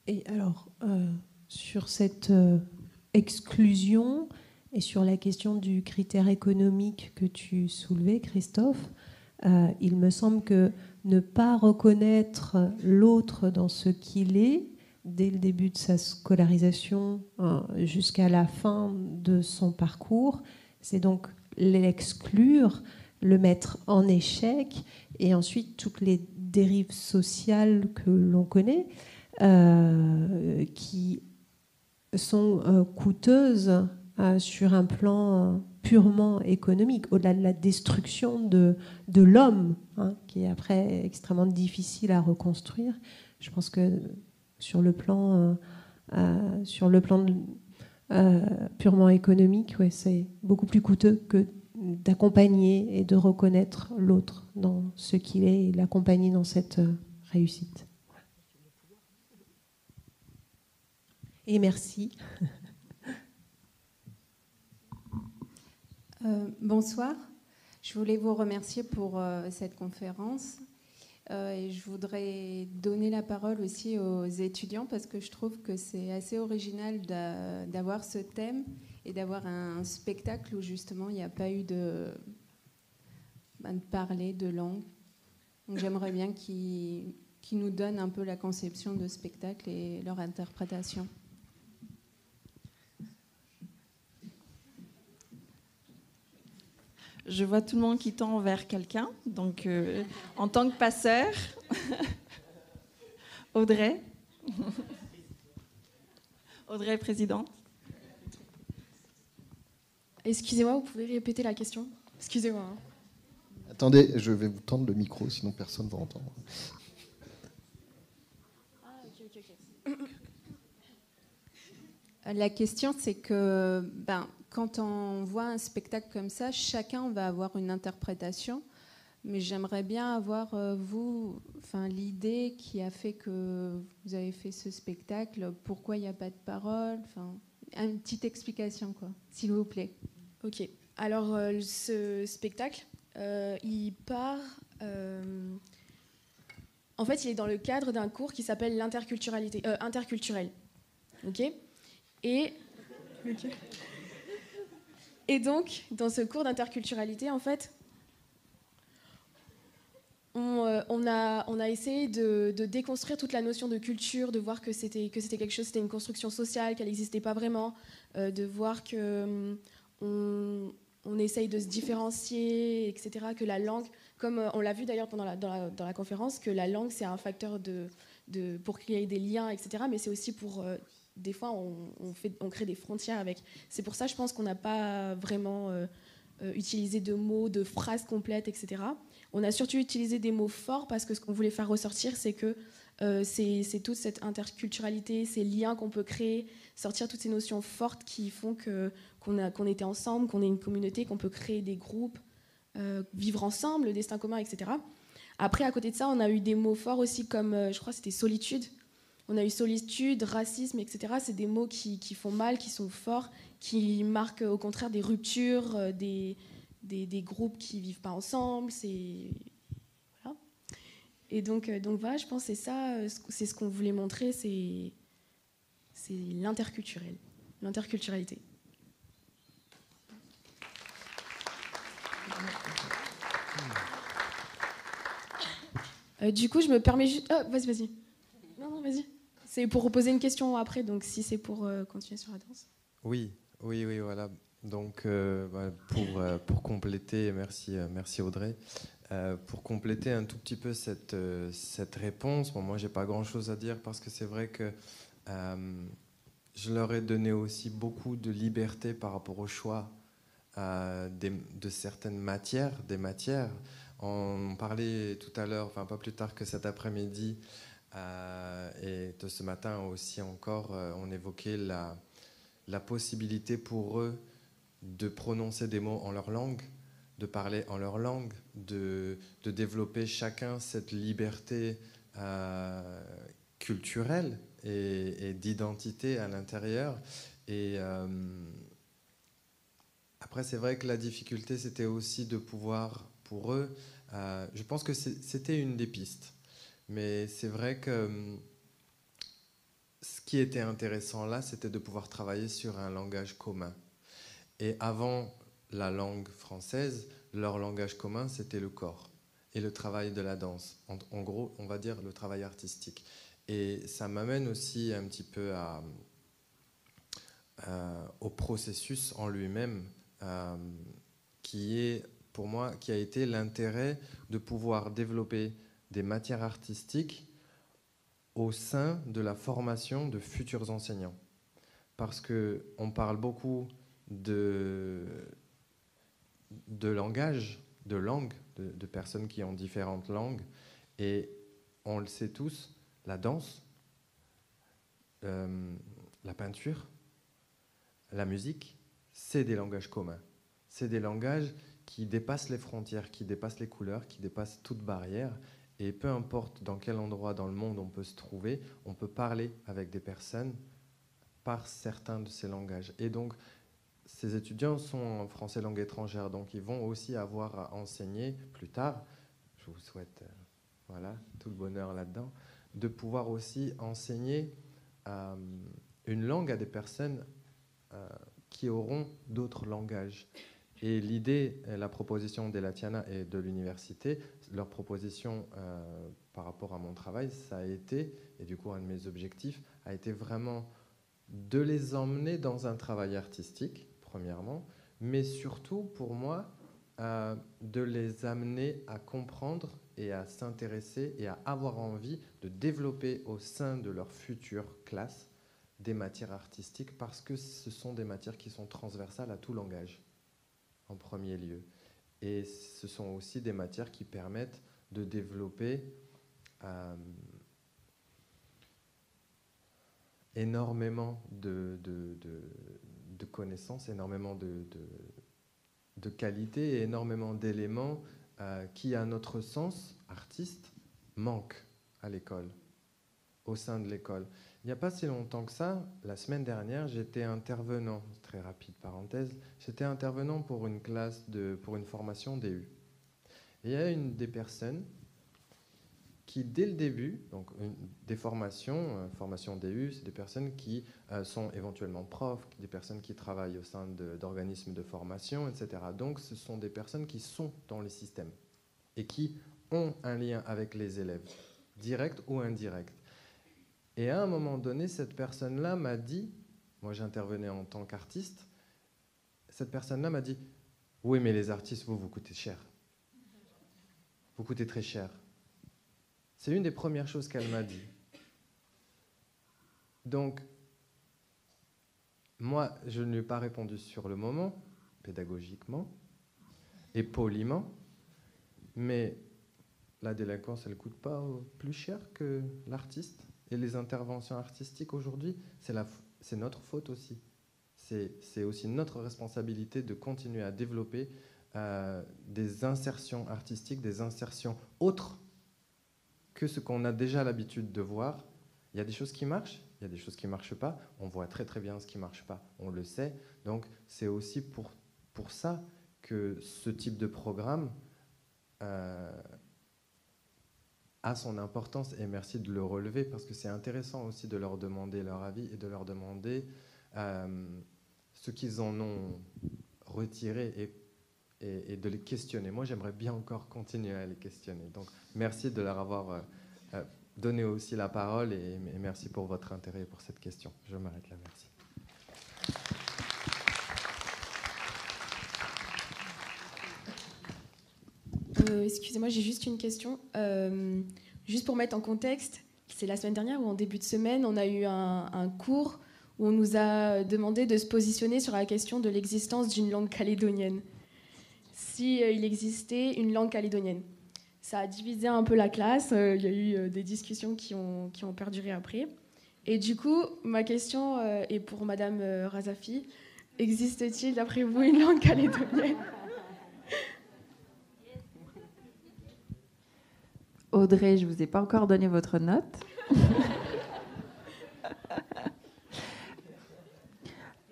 Et alors, sur cette exclusion et sur la question du critère économique que tu soulevais, Christophe, il me semble que ne pas reconnaître l'autre dans ce qu'il est, dès le début de sa scolarisation jusqu'à la fin de son parcours, c'est donc l'exclure, le mettre en échec, et ensuite toutes les dérives sociales que l'on connaît, qui sont coûteuses sur un plan purement économique, au-delà de la destruction de l'homme, qui est après extrêmement difficile à reconstruire. Je pense que sur le plan purement économique, ouais, c'est beaucoup plus coûteux que d'accompagner et de reconnaître l'autre dans ce qu'il est et l'accompagner dans cette réussite. Et merci. Bonsoir. Je voulais vous remercier pour cette conférence. Et je voudrais donner la parole aussi aux étudiants parce que je trouve que c'est assez original d'avoir ce thème et d'avoir un spectacle où justement il n'y a pas eu de parler de langue. Donc j'aimerais bien qu'ils nous donnent un peu la conception de spectacle et leur interprétation. Je vois tout le monde qui tend vers quelqu'un. Donc, en tant que passeur, Audrey. Audrey, présidente. Excusez-moi, vous pouvez répéter la question? Excusez-moi. Attendez, je vais vous tendre le micro, sinon personne ne va entendre. La question, c'est que quand on voit un spectacle comme ça, chacun va avoir une interprétation. Mais j'aimerais bien avoir, l'idée qui a fait que vous avez fait ce spectacle, pourquoi il n'y a pas de parole, une petite explication, quoi, s'il vous plaît. Ok. Alors, ce spectacle, il part... en fait, il est dans le cadre d'un cours qui s'appelle l'interculturalité, interculturel. Ok. Et donc, dans ce cours d'interculturalité, en fait, on a essayé de déconstruire toute la notion de culture, de voir que c'était quelque chose, c'était une construction sociale, qu'elle n'existait pas vraiment, de voir que on essaye de se différencier, etc. Que la langue, comme on l'a vu d'ailleurs dans la conférence, que la langue c'est un facteur pour créer des liens, etc. Mais c'est aussi pour des fois, on crée des frontières avec. C'est pour ça, je pense qu'on n'a pas vraiment utilisé de mots, de phrases complètes, etc. On a surtout utilisé des mots forts parce que ce qu'on voulait faire ressortir, c'est que c'est toute cette interculturalité, ces liens qu'on peut créer, sortir toutes ces notions fortes qui font qu'on était ensemble, qu'on est une communauté, qu'on peut créer des groupes, vivre ensemble, le destin commun, etc. Après, à côté de ça, on a eu des mots forts aussi comme, je crois, c'était solitude. On a eu solitude, racisme, etc. C'est des mots qui font mal, qui sont forts, qui marquent au contraire des ruptures, des groupes qui ne vivent pas ensemble. Voilà. Et donc voilà, je pense que c'est ça, c'est ce qu'on voulait montrer, c'est l'interculturalité. Du coup, je me permets juste... Oh, vas-y. Non, vas-y. C'est pour poser une question après, donc si c'est pour continuer sur la danse. Oui, voilà. Donc, pour compléter, merci Audrey. Pour compléter un tout petit peu cette réponse, bon, moi, j'ai pas grand-chose à dire parce que c'est vrai que je leur ai donné aussi beaucoup de liberté par rapport au choix de certaines matières, des matières. On parlait tout à l'heure, enfin pas plus tard que cet après-midi, et de ce matin aussi encore, on évoquait la possibilité pour eux de prononcer des mots en leur langue, de parler en leur langue, de développer chacun cette liberté culturelle et d'identité à l'intérieur. Et après, c'est vrai que la difficulté, c'était aussi de pouvoir, pour eux, je pense que c'était une des pistes. Mais c'est vrai que ce qui était intéressant là, c'était de pouvoir travailler sur un langage commun. Et avant la langue française, leur langage commun, c'était le corps et le travail de la danse. En gros, on va dire le travail artistique. Et ça m'amène aussi un petit peu au processus en lui-même, qui est, pour moi, qui a été l'intérêt de pouvoir développer des matières artistiques au sein de la formation de futurs enseignants. Parce qu'on parle beaucoup de langage, de langue, de personnes qui ont différentes langues. Et on le sait tous, la danse, la peinture, la musique, c'est des langages communs. C'est des langages qui dépassent les frontières, qui dépassent les couleurs, qui dépassent toute barrière. Et peu importe dans quel endroit dans le monde on peut se trouver, on peut parler avec des personnes par certains de ces langages. Et donc, ces étudiants sont en français langue étrangère, donc ils vont aussi avoir à enseigner plus tard, je vous souhaite voilà, tout le bonheur là-dedans, de pouvoir aussi enseigner une langue à des personnes qui auront d'autres langages. Et l'idée, la proposition d'Elatiana et de l'université, leur proposition par rapport à mon travail, ça a été, et du coup un de mes objectifs, a été vraiment de les emmener dans un travail artistique, premièrement, mais surtout pour moi, de les amener à comprendre et à s'intéresser et à avoir envie de développer au sein de leur future classe des matières artistiques, parce que ce sont des matières qui sont transversales à tout langage, en premier lieu. Et ce sont aussi des matières qui permettent de développer énormément de connaissances, énormément de qualités et énormément d'éléments qui, à notre sens, artistes, manquent à l'école, au sein de l'école. Il n'y a pas si longtemps que ça, la semaine dernière, j'étais intervenant, très rapide parenthèse, j'étais intervenant pour une classe, pour une formation DU. Et il y a une des personnes qui, dès le début, donc des formations DU, c'est des personnes qui sont éventuellement profs, des personnes qui travaillent au sein d'organismes de formation, etc. Donc ce sont des personnes qui sont dans les systèmes et qui ont un lien avec les élèves, direct ou indirect. Et à un moment donné, cette personne-là m'a dit, moi j'intervenais en tant qu'artiste, cette personne-là m'a dit, oui mais les artistes, vous coûtez cher. Vous coûtez très cher. C'est une des premières choses qu'elle m'a dit. Donc, moi, je ne lui ai pas répondu sur le moment, pédagogiquement et poliment, mais la délinquance, elle ne coûte pas plus cher que l'artiste. Et les interventions artistiques aujourd'hui, c'est notre faute aussi. C'est aussi notre responsabilité de continuer à développer des insertions artistiques, des insertions autres que ce qu'on a déjà l'habitude de voir. Il y a des choses qui marchent, il y a des choses qui ne marchent pas. On voit très très bien ce qui ne marche pas, on le sait. Donc c'est aussi pour ça que ce type de programme a son importance, et merci de le relever, parce que c'est intéressant aussi de leur demander leur avis et de leur demander ce qu'ils en ont retiré et de les questionner. Moi, j'aimerais bien encore continuer à les questionner. Donc, merci de leur avoir donné aussi la parole et merci pour votre intérêt et pour cette question. Je m'arrête là, merci. Excusez-moi, j'ai juste une question. Juste pour mettre en contexte, c'est la semaine dernière ou en début de semaine, on a eu un cours où on nous a demandé de se positionner sur la question de l'existence d'une langue calédonienne. Si il existait une langue calédonienne. Ça a divisé un peu la classe, il y a eu des discussions qui ont perduré après. Et du coup, ma question est pour Madame Razafi. Existe-t-il, d'après vous, une langue calédonienne ? Audrey, je ne vous ai pas encore donné votre note.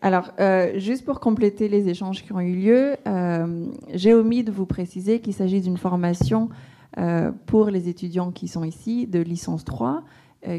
Alors, juste pour compléter les échanges qui ont eu lieu, j'ai omis de vous préciser qu'il s'agit d'une formation pour les étudiants qui sont ici, de licence 3,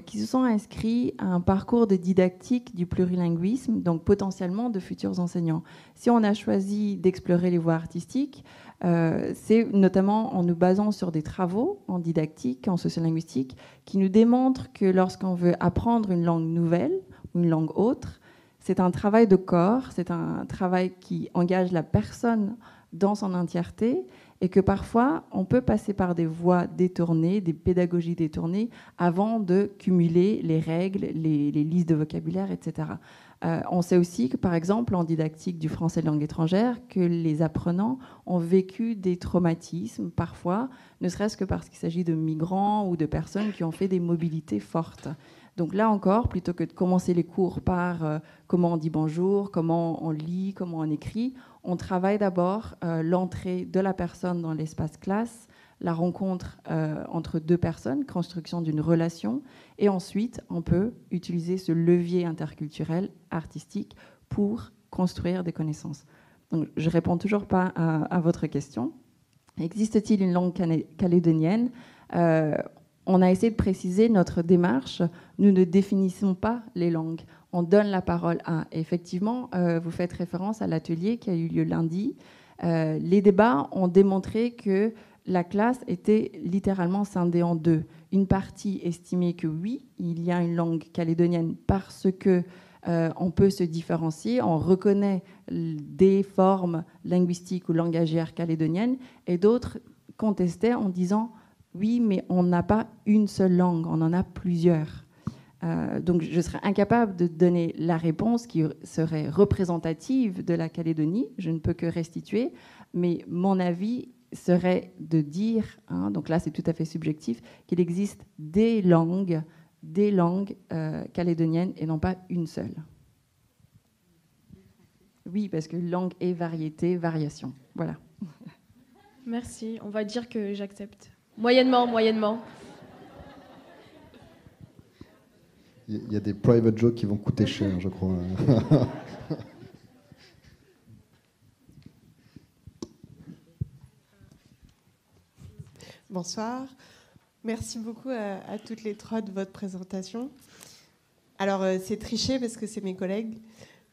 qui se sont inscrits à un parcours de didactique du plurilinguisme, donc potentiellement de futurs enseignants. Si on a choisi d'explorer les voies artistiques, c'est notamment en nous basant sur des travaux en didactique, en sociolinguistique, qui nous démontrent que lorsqu'on veut apprendre une langue nouvelle ou une langue autre, c'est un travail de corps, c'est un travail qui engage la personne dans son entièreté et que parfois, on peut passer par des voies détournées, des pédagogies détournées, avant de cumuler les règles, les listes de vocabulaire, etc. On sait aussi que, par exemple, en didactique du français de langue étrangère, que les apprenants ont vécu des traumatismes, parfois, ne serait-ce que parce qu'il s'agit de migrants ou de personnes qui ont fait des mobilités fortes. Donc là encore, plutôt que de commencer les cours par comment on dit bonjour, comment on lit, comment on écrit, on travaille d'abord l'entrée de la personne dans l'espace classe, la rencontre entre deux personnes, construction d'une relation, et ensuite on peut utiliser ce levier interculturel, artistique, pour construire des connaissances. Donc, je ne réponds toujours pas à votre question. Existe-t-il une langue calédonienne ? On a essayé de préciser notre démarche. Nous ne définissons pas les langues. On donne la parole à. Effectivement, vous faites référence à l'atelier qui a eu lieu lundi. Les débats ont démontré que la classe était littéralement scindée en deux. Une partie estimait que oui, il y a une langue calédonienne parce que on peut se différencier, on reconnaît des formes linguistiques ou langagières calédoniennes, et d'autres contestaient en disant oui, mais on n'a pas une seule langue, on en a plusieurs. Donc je serais incapable de donner la réponse qui serait représentative de la Calédonie, je ne peux que restituer, mais mon avis serait de dire, donc là c'est tout à fait subjectif, qu'il existe des langues calédoniennes et non pas une seule. Oui, parce que langue et variété, variation. Voilà. Merci, on va dire que j'accepte. Moyennement. Il y a des private jokes qui vont coûter cher, je crois. Bonsoir. Merci beaucoup à toutes les trois de votre présentation. Alors, c'est triché parce que c'est mes collègues,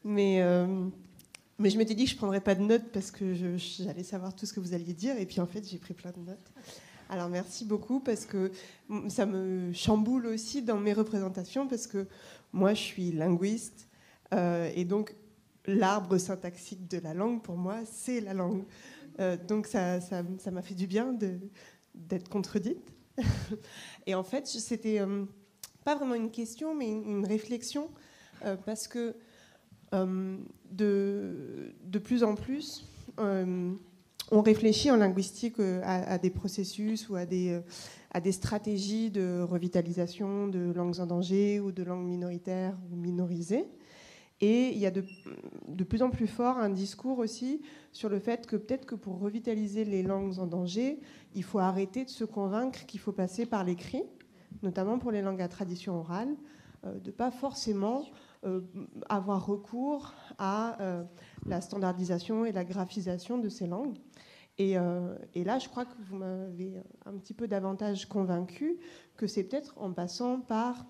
mais je m'étais dit que je ne prendrais pas de notes parce que j'allais savoir tout ce que vous alliez dire, et puis en fait, j'ai pris plein de notes. Alors, merci beaucoup parce que ça me chamboule aussi dans mes représentations parce que moi, je suis linguiste et donc l'arbre syntaxique de la langue, pour moi, c'est la langue. Donc, ça m'a fait du bien d'être contredite. Et en fait, c'était pas vraiment une question, mais une réflexion, parce que de plus en plus, on réfléchit en linguistique à des processus ou à des stratégies de revitalisation de langues en danger ou de langues minoritaires ou minorisées. Et il y a de plus en plus fort un discours aussi sur le fait que peut-être que pour revitaliser les langues en danger, il faut arrêter de se convaincre qu'il faut passer par l'écrit notamment pour les langues à tradition orale, de ne pas forcément avoir recours à la standardisation et la graphisation de ces langues. Et là, je crois que vous m'avez un petit peu davantage convaincu que c'est peut-être en passant par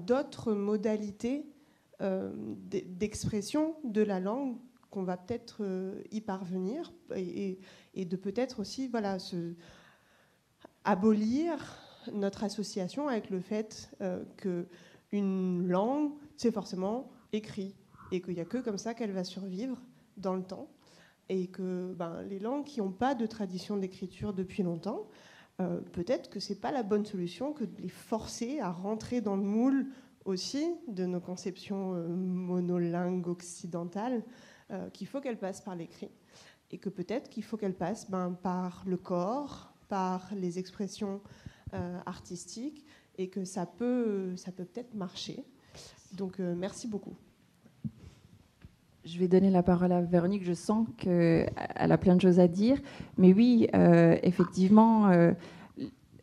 d'autres modalités d'expression de la langue qu'on va peut-être y parvenir et de peut-être aussi abolir notre association avec le fait qu'une langue, c'est forcément écrit et qu'il n'y a que comme ça qu'elle va survivre dans le temps et que les langues qui n'ont pas de tradition d'écriture depuis longtemps, peut-être que ce n'est pas la bonne solution que de les forcer à rentrer dans le moule aussi de nos conceptions monolingues occidentales, qu'il faut qu'elles passent par l'écrit et que peut-être qu'il faut qu'elles passent par le corps, par les expressions artistiques et que ça peut peut-être marcher. Donc merci beaucoup. Je vais donner la parole à Véronique. Je sens qu'elle a plein de choses à dire. Mais oui, effectivement,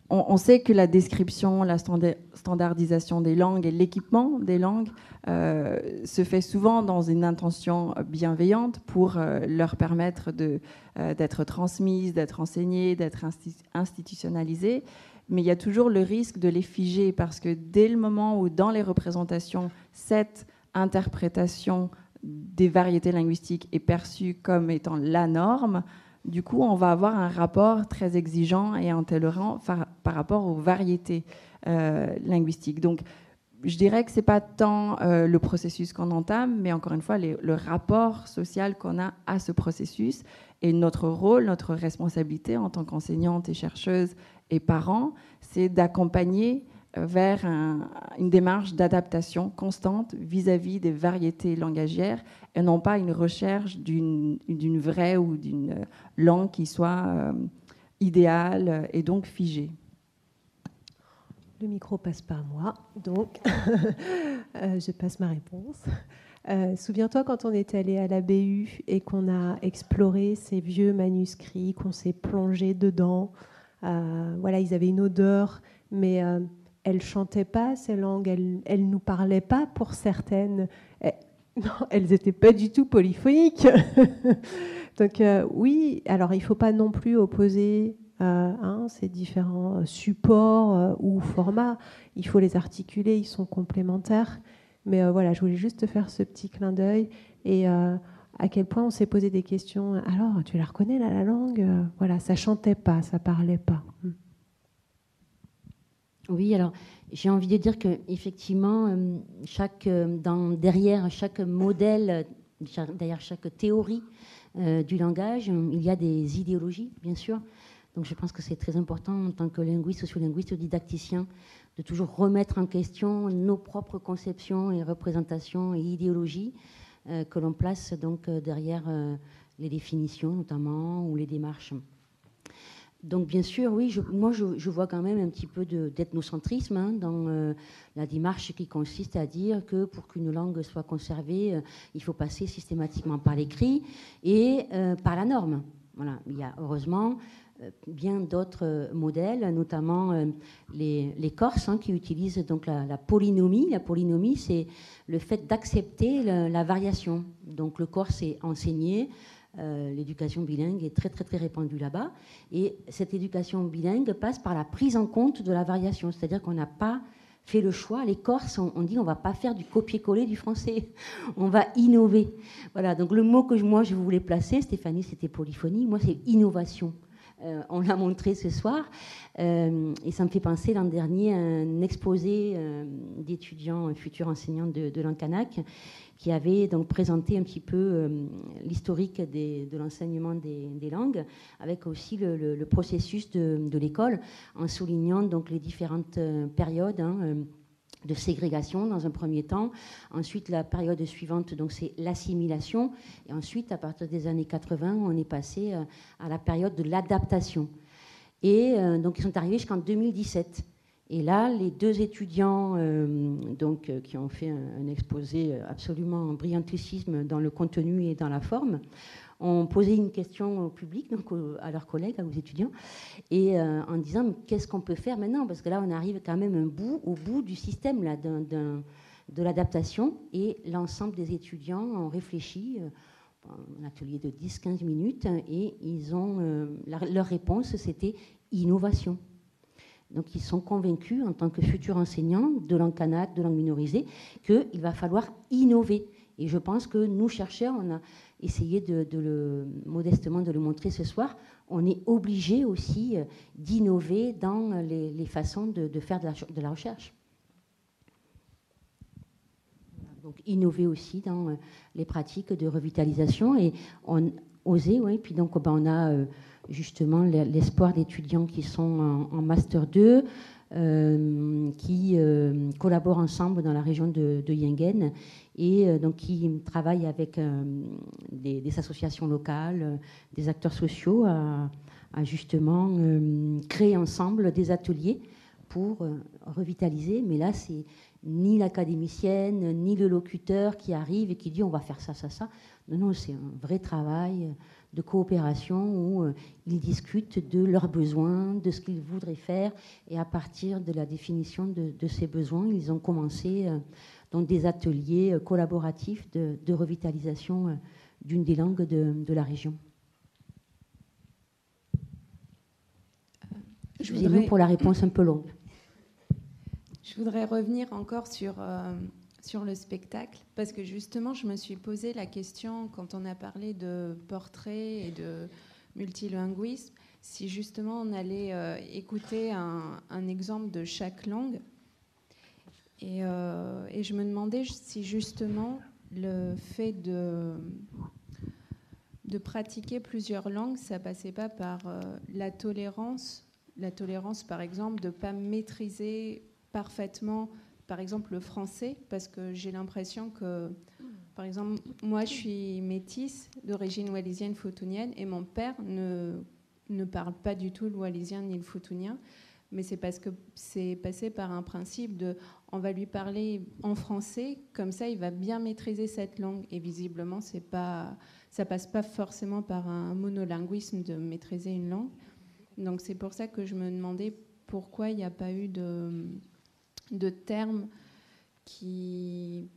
on sait que la description, la standardisation des langues et l'équipement des langues se fait souvent dans une intention bienveillante pour leur permettre d'être transmises, d'être enseignées, d'être institutionnalisées. Mais il y a toujours le risque de les figer parce que dès le moment où dans les représentations, cette interprétation des variétés linguistiques est perçue comme étant la norme, du coup, on va avoir un rapport très exigeant et intolérant par rapport aux variétés linguistiques. Donc, je dirais que ce n'est pas tant le processus qu'on entame, mais encore une fois, le rapport social qu'on a à ce processus et notre rôle, notre responsabilité en tant qu'enseignante et chercheuse et parents, c'est d'accompagner vers une démarche d'adaptation constante vis-à-vis des variétés langagières et non pas une recherche d'une vraie ou d'une langue qui soit idéale et donc figée. Le micro passe pas à moi, donc je passe ma réponse. Souviens-toi quand on est allé à la BU et qu'on a exploré ces vieux manuscrits, qu'on s'est plongé dedans. Ils avaient une odeur, mais elles ne chantaient pas ces langues, elles ne nous parlaient pas pour certaines. Non, elles n'étaient pas du tout polyphoniques. Donc oui, alors il ne faut pas non plus opposer ces différents supports ou formats. Il faut les articuler, ils sont complémentaires. Mais je voulais juste te faire ce petit clin d'œil et à quel point on s'est posé des questions. Alors, tu la reconnais là, la langue ? Ça chantait pas, ça parlait pas. Oui, alors j'ai envie de dire qu'effectivement, derrière chaque modèle, derrière chaque théorie du langage, il y a des idéologies, bien sûr. Donc je pense que c'est très important en tant que linguiste, sociolinguiste, didacticien, de toujours remettre en question nos propres conceptions et représentations et idéologies que l'on place donc derrière les définitions notamment ou les démarches. Donc bien sûr, oui, je vois quand même un petit peu d'ethnocentrisme dans la démarche qui consiste à dire que pour qu'une langue soit conservée, il faut passer systématiquement par l'écrit et par la norme. Voilà, il y a heureusement bien d'autres modèles, notamment les Corses qui utilisent donc la polynomie. La polynomie, c'est le fait d'accepter la variation. Donc le corse est enseigné. L'éducation bilingue est très, très, très répandue là-bas. Et cette éducation bilingue passe par la prise en compte de la variation. C'est-à-dire qu'on n'a pas fait le choix. Les Corses, on dit on ne va pas faire du copier-coller du français. On va innover. Voilà, donc le mot que moi, je voulais placer, Stéphanie, c'était polyphonie. Moi, c'est innovation. On l'a montré ce soir. Et ça me fait penser l'an dernier à un exposé d'étudiants futurs enseignants de l'Ankanac qui avait donc présenté un petit peu l'historique de l'enseignement des langues, avec aussi le processus de l'école, en soulignant donc les différentes périodes de ségrégation dans un premier temps. Ensuite, la période suivante, donc c'est l'assimilation. Et ensuite, à partir des années 80, on est passé à la période de l'adaptation. Et donc, ils sont arrivés jusqu'en 2017. Et là, les deux étudiants qui ont fait un exposé absolument brillantissime dans le contenu et dans la forme, ont posé une question au public, donc à leurs collègues, aux étudiants, et en disant mais qu'est-ce qu'on peut faire maintenant, parce que là on arrive quand même au bout du système là, de l'adaptation, et l'ensemble des étudiants ont réfléchi, un atelier de 10-15 minutes, et ils ont leur réponse c'était innovation. Donc ils sont convaincus en tant que futurs enseignants de langue kanak, de langue minorisée, qu'il va falloir innover. Et je pense que nous, chercheurs, on a essayé modestement de le montrer ce soir, on est obligé aussi d'innover dans les façons de faire de la recherche. Donc innover aussi dans les pratiques de revitalisation et oser, oui. Puis donc on a justement l'espoir d'étudiants qui sont en Master 2, qui collaborent ensemble dans la région de Yingen et donc qui travaillent avec des associations locales, des acteurs sociaux à justement créer ensemble des ateliers pour revitaliser. Mais là, c'est ni l'académicienne, ni le locuteur qui arrive et qui dit on va faire ça, ça, ça. Non, non, c'est un vrai travail de coopération où ils discutent de leurs besoins, de ce qu'ils voudraient faire, et à partir de la définition de ces besoins, ils ont commencé donc des ateliers collaboratifs de revitalisation d'une des langues de la région. Excusez-nous pour la réponse un peu longue. Je voudrais revenir encore sur le spectacle, parce que justement, je me suis posé la question, quand on a parlé de portrait et de multilinguisme, si justement on allait écouter un exemple de chaque langue. Et je me demandais si justement le fait de pratiquer plusieurs langues, ça passait pas par la tolérance, par exemple, de ne pas maîtriser parfaitement, par exemple, le français, parce que j'ai l'impression que, par exemple, moi, je suis métisse d'origine wallisienne futunienne et mon père ne parle pas du tout le wallisien ni le futunien, mais c'est parce que c'est passé par un principe de on va lui parler en français, comme ça, il va bien maîtriser cette langue. Et visiblement, ça passe pas forcément par un monolinguisme de maîtriser une langue. Donc c'est pour ça que je me demandais pourquoi il n'y a pas eu de termes qui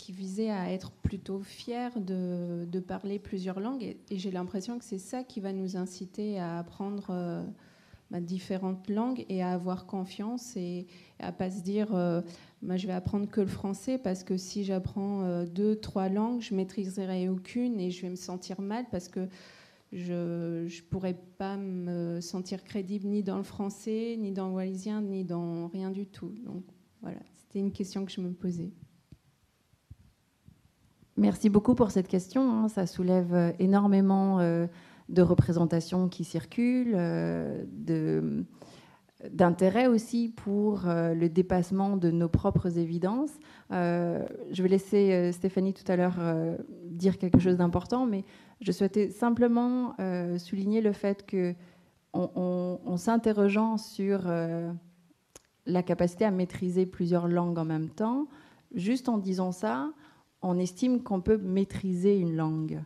visait à être plutôt fier de parler plusieurs langues. Et j'ai l'impression que c'est ça qui va nous inciter à apprendre différentes langues et à avoir confiance et à pas se dire je vais apprendre que le français parce que si j'apprends 2-3 langues, je maîtriserai aucune et je vais me sentir mal parce que je pourrais pas me sentir crédible ni dans le français, ni dans le wallisien, ni dans rien du tout. Donc voilà, c'était une question que je me posais. Merci beaucoup pour cette question. Ça soulève énormément de représentations qui circulent, d'intérêt aussi pour le dépassement de nos propres évidences. Je vais laisser Stéphanie tout à l'heure dire quelque chose d'important, mais je souhaitais simplement souligner le fait qu'on s'interrogeant sur la capacité à maîtriser plusieurs langues en même temps, juste en disant ça, on estime qu'on peut maîtriser une langue.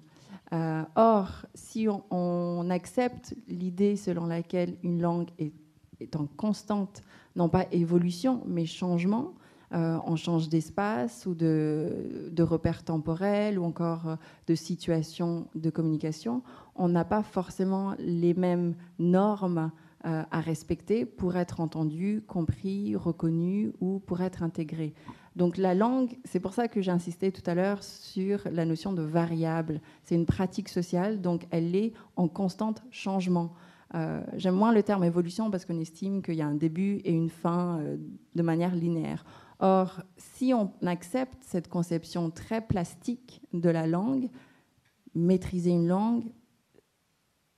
Or, si on accepte l'idée selon laquelle une langue est en constante, non pas évolution, mais changement, on change d'espace ou de repères temporels ou encore de situation de communication, on n'a pas forcément les mêmes normes à respecter pour être entendu, compris, reconnu ou pour être intégré. Donc la langue, c'est pour ça que j'ai insisté tout à l'heure sur la notion de variable. C'est une pratique sociale, donc elle est en constant changement. J'aime moins le terme évolution parce qu'on estime qu'il y a un début et une fin de manière linéaire. Or, si on accepte cette conception très plastique de la langue, maîtriser une langue,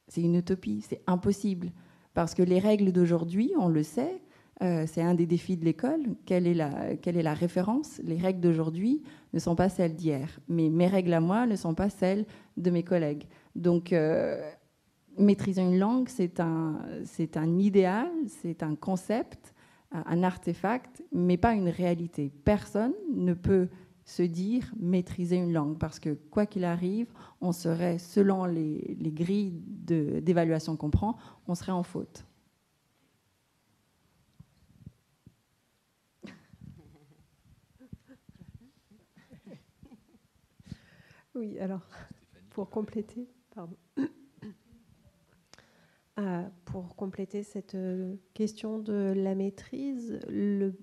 c'est une utopie, c'est impossible. Parce que les règles d'aujourd'hui, on le sait, c'est un des défis de l'école. Quelle est la référence ? Les règles d'aujourd'hui ne sont pas celles d'hier. Mais mes règles à moi ne sont pas celles de mes collègues. Donc, maîtriser une langue, c'est un idéal, c'est un concept, un artefact, mais pas une réalité. Personne ne peut se dire maîtriser une langue, parce que quoi qu'il arrive, on serait, selon les grilles d'évaluation qu'on prend, on serait en faute. Oui, alors, pour compléter, pardon. Pour compléter cette question de la maîtrise,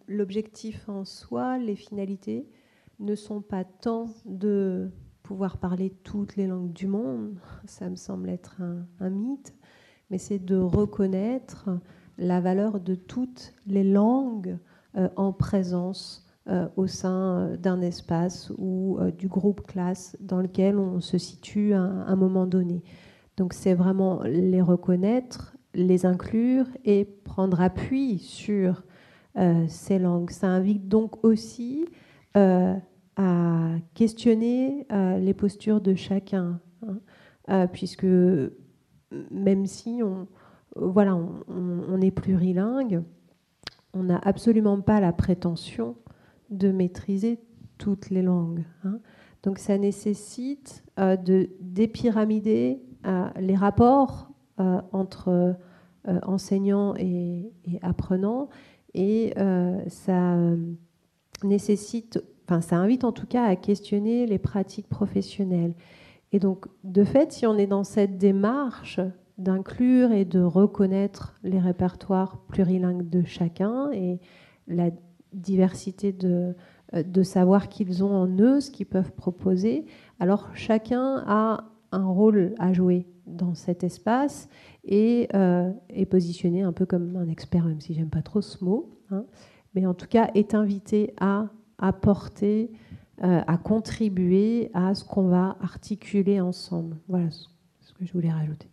l'objectif en soi, les finalités, ne sont pas tant de pouvoir parler toutes les langues du monde, ça me semble être un mythe, mais c'est de reconnaître la valeur de toutes les langues en présence au sein d'un espace ou du groupe classe dans lequel on se situe à un moment donné. Donc c'est vraiment les reconnaître, les inclure et prendre appui sur ces langues. Ça invite donc aussi à questionner les postures de chacun, hein, puisque même si on est plurilingue, on n'a absolument pas la prétention de maîtriser toutes les langues, hein. Donc ça nécessite de dépyramider les rapports entre enseignants et apprenants, et ça nécessite, enfin ça invite en tout cas à questionner les pratiques professionnelles. Et donc de fait, si on est dans cette démarche d'inclure et de reconnaître les répertoires plurilingues de chacun et la diversité de savoir qu'ils ont en eux, ce qu'ils peuvent proposer, alors chacun a un rôle à jouer dans cet espace et est positionné un peu comme un expert, même si j'aime pas trop ce mot, hein, mais en tout cas est invité à apporter, à contribuer à ce qu'on va articuler ensemble. Voilà ce que je voulais rajouter.